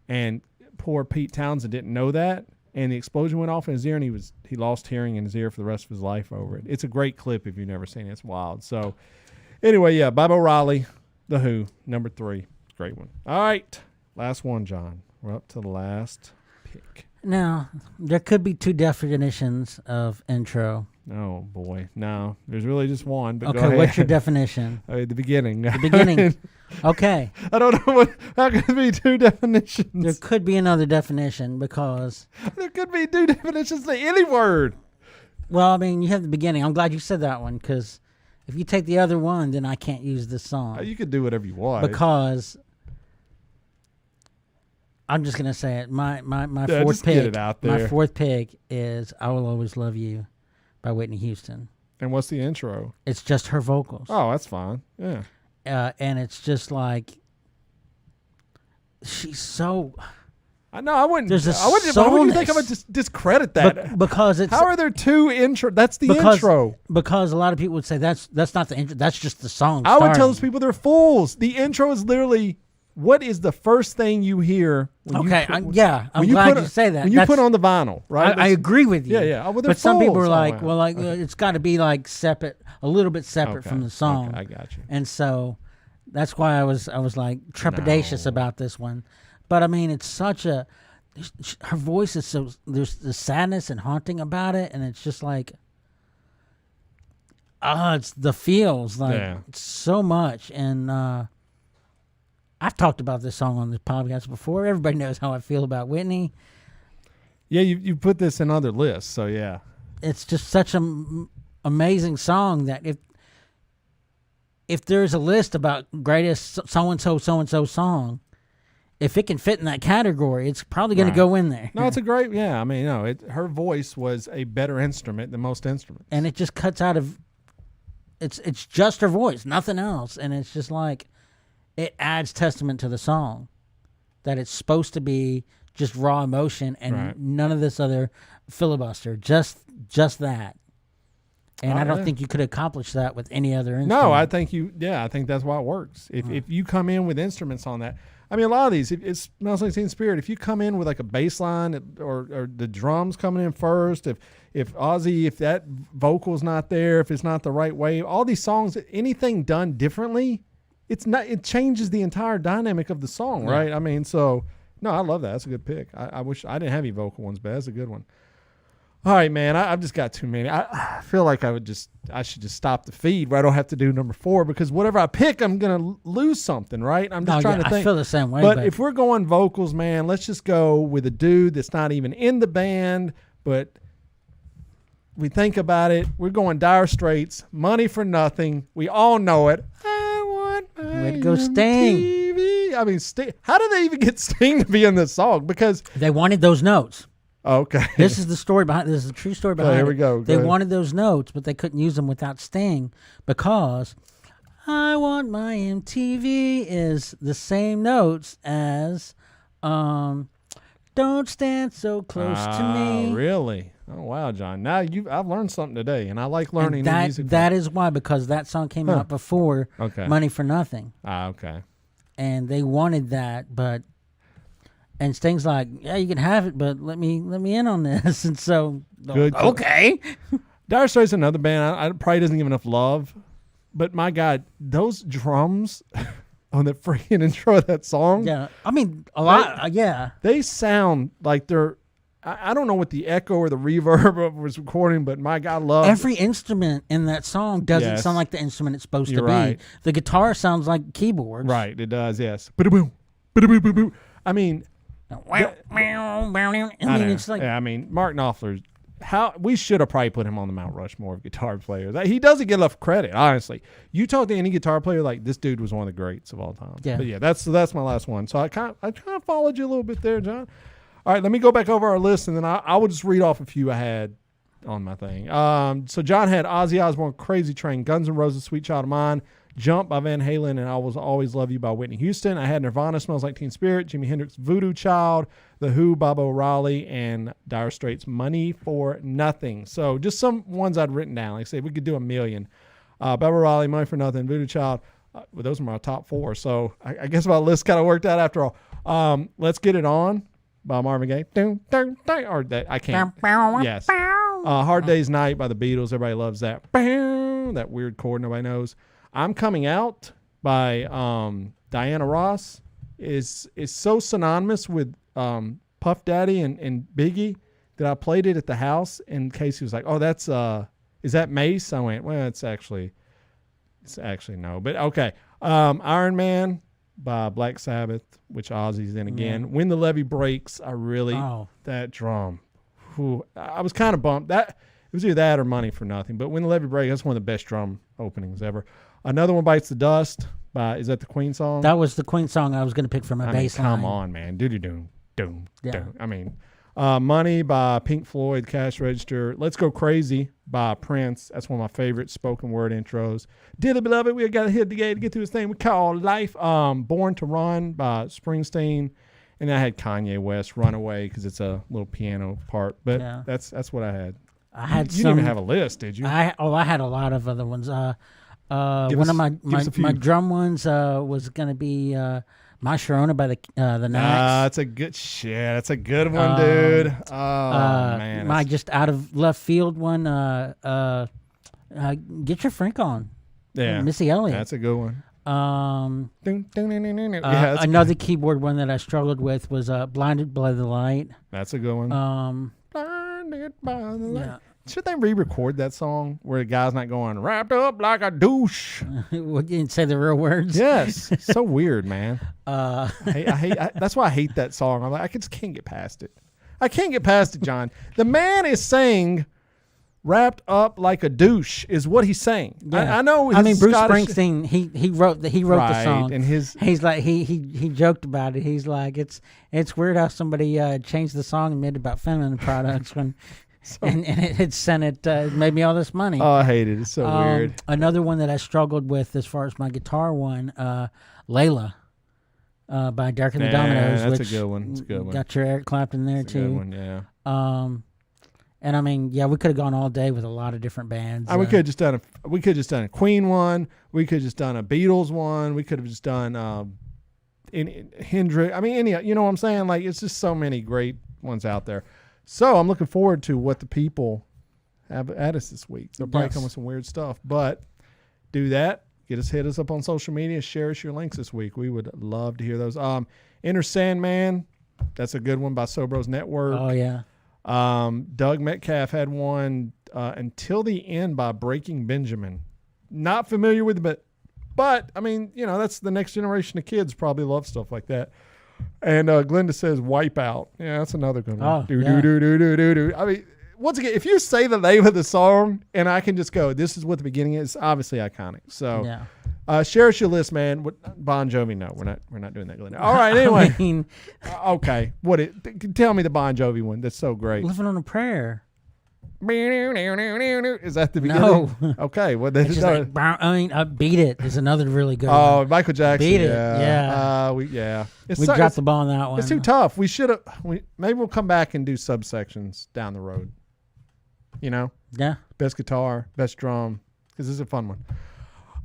And poor Pete Townsend didn't know that. And the explosion went off in his ear, and he lost hearing in his ear for the rest of his life over it. It's a great clip if you've never seen it. It's wild. So anyway, yeah, Baba O'Reilly, The Who, number 3. Great one. All right, last one, John. We're up to the last pick. Now, there could be 2 definitions of intro. Oh, boy. No, there's really just one. But okay, what's your definition? The beginning. The beginning. Okay. I don't know how could there be 2 definitions? There could be another definition because... There could be 2 definitions to any word. Well, you have the beginning. I'm glad you said that one because if you take the other one, then I can't use this song. You could do whatever you want. Because... I'm just gonna say it. My yeah, fourth pick. Get it out there. My fourth pick is "I Will Always Love You" by Whitney Houston. And what's the intro? It's just her vocals. Oh, that's fine. Yeah. And it's just like she's so. I know. I wouldn't. There's a Why would you think I would discredit that? Because it's. How are there 2 intro? That's the intro. Because a lot of people would say that's not the intro. That's just the song. I would tell those people they're fools. The intro is literally. What is the first thing you hear? I'm glad you say that. When you put on the vinyl, right? I agree with you. Yeah. Oh, but some people are like, it's got to be like separate, a little bit separate from the song. Okay, I got you. And so that's why I was like trepidatious about this one. But it's such a, her voice is so, there's the sadness and haunting about it, and it's just like, it's the feels like so much. And I've talked about this song on this podcast before. Everybody knows how I feel about Whitney. Yeah, you put this in other lists, so yeah. It's just such an amazing song that if there's a list about greatest so-and-so song, if it can fit in that category, it's probably going to go in there. No, it's a great, her voice was a better instrument than most instruments. And it just cuts out of, it's just her voice, nothing else. And it's just like, it adds testament to the song that it's supposed to be just raw emotion and none of this other filibuster, just that. And I don't think you could accomplish that with any other instrument. No, I think I think that's why it works. If you come in with instruments on that, I mean, a lot of these, it smells like Teen Spirit. If you come in with like a bass line or the drums coming in first, if Ozzy, if that vocal's not there, if it's not the right way, all these songs, anything done differently, it changes the entire dynamic of the song, right? I mean, so no, I love that. That's a good pick. I wish I didn't have any vocal ones, but that's a good one. All right, man. I've just got too many. I feel like I should just stop the feed where I don't have to do number 4 because whatever I pick, I'm gonna lose something, right? I'm just trying to think. I feel the same way. But if we're going vocals, man, let's just go with a dude that's not even in the band, but we think about it. We're going Dire Straits, Money for Nothing. We all know it. I want my way to go, Sting. MTV. I mean, Sting. How did they even get Sting to be in this song? Because they wanted those notes. Okay. This is the story behind. This is a true story behind. Here we go. They wanted those notes, but they couldn't use them without Sting because "I Want My MTV" is the same notes as "Don't Stand So Close to Me." Really? Oh wow, John. Now I've learned something today, and I like learning and new music. That is why, because that song came out before "Money for Nothing." Okay. And they wanted that, but. And Sting's like, yeah, you can have it, but let me in on this. And so, good. Okay. Dire Straits is another band. I probably doesn't give enough love, but my God, those drums on the freaking intro of that song. Yeah, I mean a lot. Yeah, they sound like they're. I don't know what the echo or the reverb was recording, but my God, love every instrument in that song doesn't sound like the instrument it's supposed to be. Right. The guitar sounds like keyboards. Right, it does. Yes. I mean. It's like, I mean, Mark Knopfler. We should have probably put him on the Mount Rushmore of guitar players. He doesn't get enough credit, honestly. You talk to any guitar player, like this dude was one of the greats of all time. Yeah. But yeah, that's my last one. So I kind of followed you a little bit there, John. All right, let me go back over our list, and then I will just read off a few I had on my thing. So John had Ozzy Osbourne, Crazy Train, Guns N' Roses, Sweet Child of Mine, Jump by Van Halen, and I Will Always Love You by Whitney Houston. I had Nirvana, Smells Like Teen Spirit, Jimi Hendrix, Voodoo Child, The Who, Bob O'Reilly, and Dire Straits, Money for Nothing. So just some ones I'd written down. Like I said, we could do a million. Bob O'Reilly, Money for Nothing, Voodoo Child. Well, those are my top 4. So I guess my list kind of worked out after all. Let's Get It On by Marvin Gaye. Or that I can't. Yes. Hard Day's Night by the Beatles. Everybody loves that. That weird chord nobody knows. I'm Coming Out by Diana Ross is so synonymous with Puff Daddy and Biggie that I played it at the house in case he was like, oh, that's is that Mace? I went, well, it's actually no, but okay. Iron Man by Black Sabbath, which Ozzy's in again. Yeah. When the Levee Breaks, that drum. Whew, I was kind of bummed. That it was either that or Money for Nothing. But When the Levee Breaks, that's one of the best drum openings ever. Another one, Bites the Dust by, is that the Queen song? That was the Queen song I was going to pick for my bass line. Come on, man. Doom. I mean, Money by Pink Floyd, Cash Register. Let's Go Crazy by Prince. That's one of my favorite spoken word intros. Dearly Beloved, we got to hit the gate to get through this thing we call life. Born to Run by Springsteen. And I had Kanye West, Runaway, because it's a little piano part. But that's what I had. You didn't even have a list, did you? I had a lot of other ones. One of my drum ones was going to be My Sharona by the Knacks. That's a good shit. That's a good one, dude. Man. My just out of left field one, Get Your Frank On. Yeah. Missy Elliott. That's a good one. Another keyboard one that I struggled with was Blinded by the Light. That's a good one. Blinded by the Light. Yeah. Should they re-record that song where the guy's not going wrapped up like a douche? You didn't say the real words. Yes, so weird, man. I hate. That's why I hate that song. I'm like, I just can't get past it. I can't get past it, John. The man is saying "wrapped up like a douche" is what he's saying. Yeah. I know. I mean, Bruce Springsteen. He wrote the song, and he's like he joked about it. He's like, it's weird how somebody changed the song and made it about feminine products when. And it had sent it, made me all this money. Oh, I hate it. It's so weird. Another one that I struggled with as far as my guitar one, Layla by Dark and the Dominoes. That's a good one. It's a good one. Got your Eric Clapton there, too. Good one, yeah. And I mean, yeah, we could have gone all day with a lot of different bands. We could have just done a Queen one. We could have just done a Beatles one. We could have just done Hendrix. I mean, you know what I'm saying? Like, it's just so many great ones out there. So I'm looking forward to what the people have at us this week. They'll probably come with some weird stuff, but do that. Hit us up on social media. Share us your links this week. We would love to hear those. Enter Sandman. That's a good one by Sobros Network. Oh, yeah. Doug Metcalf had one, Until the End by Breaking Benjamin. Not familiar with it, but I mean, you know, that's the next generation of kids probably love stuff like that. And Glenda says Wipeout. Yeah, that's another good one. Oh, do. I mean, once again, if you say the name of the song and I can just go, this is what the beginning is, obviously iconic. So share us your list, man. Bon Jovi, no, we're not doing that, Glenda. All right, anyway. I mean, okay. Tell me the Bon Jovi one. That's so great. Living on a Prayer. Is that the beginning? No. Okay. Well, It's just like, Beat It is another really good one. Oh, Michael Jackson. Beat It. Yeah. We We dropped the ball on that one. It's too tough. We should have. Maybe we'll come back and do subsections down the road. You know? Yeah. Best guitar, best drum, because this is a fun one.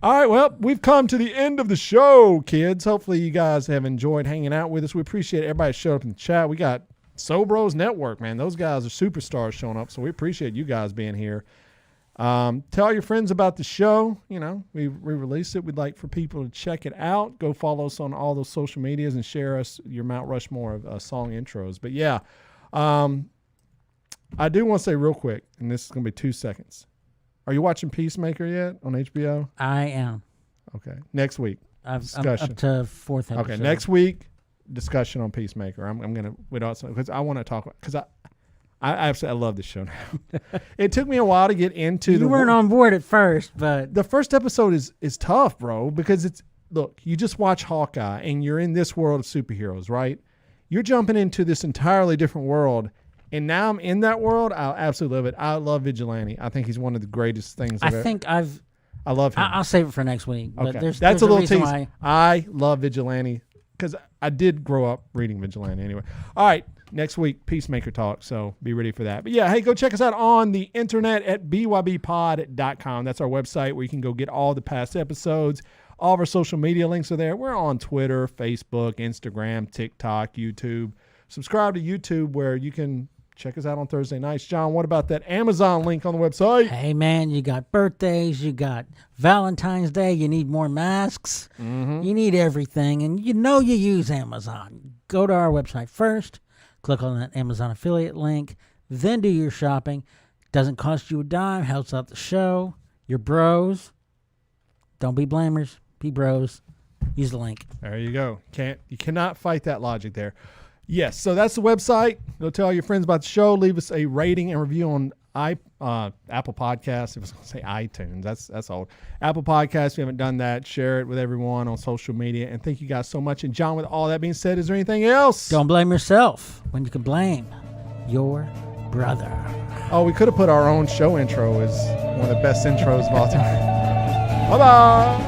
All right, well, we've come to the end of the show, kids. Hopefully you guys have enjoyed hanging out with us. We appreciate everybody showed up in the chat. We got Sobros Network, man. Those guys are superstars showing up, so we appreciate you guys being here. Tell your friends about the show. You know, we release it. We'd like for people to check it out. Go follow us on all those social medias and share us your Mount Rushmore of song intros. But yeah, I do want to say real quick, and this is going to be 2 seconds. Are you watching Peacemaker yet on HBO? I am. Okay. Next week. I'm up to fourth episode. Okay. Next week, discussion on Peacemaker. I'm going to, because I want to talk about, because I absolutely love this show now. It took me a while to get into You weren't on board at first, but the first episode is tough, bro, because look, you just watch Hawkeye and you're in this world of superheroes, right? You're jumping into this entirely different world. And now I'm in that world. I absolutely love it. I love Vigilante. I think he's one of the greatest things. I love him. I'll save it for next week. But Okay. there's That's a little tease. why. I love Vigilante because I did grow up reading Vigilante anyway. All right. Next week, Peacemaker Talk. So be ready for that. But yeah, hey, go check us out on the internet at bybpod.com. That's our website where you can go get all the past episodes. All of our social media links are there. We're on Twitter, Facebook, Instagram, TikTok, YouTube. Subscribe to YouTube where you can check us out on Thursday nights. John, what about that Amazon link on the website? Hey, man, you got birthdays. You got Valentine's Day. You need more masks. Mm-hmm. You need everything. And you know you use Amazon. Go to our website first. Click on that Amazon affiliate link. Then do your shopping. Doesn't cost you a dime. Helps out the show. Your bros. Don't be blamers. Be bros. Use the link. There you go. You cannot fight that logic there. Yes, so that's the website. Go tell your friends about the show. Leave us a rating and review on Apple Podcasts. If I was going to say iTunes, that's old. Apple Podcasts, if you haven't done that, share it with everyone on social media. And thank you guys so much. And John, with all that being said, is there anything else? Don't blame yourself when you can blame your brother. Oh, we could have put our own show intro as one of the best intros of all time. Bye-bye.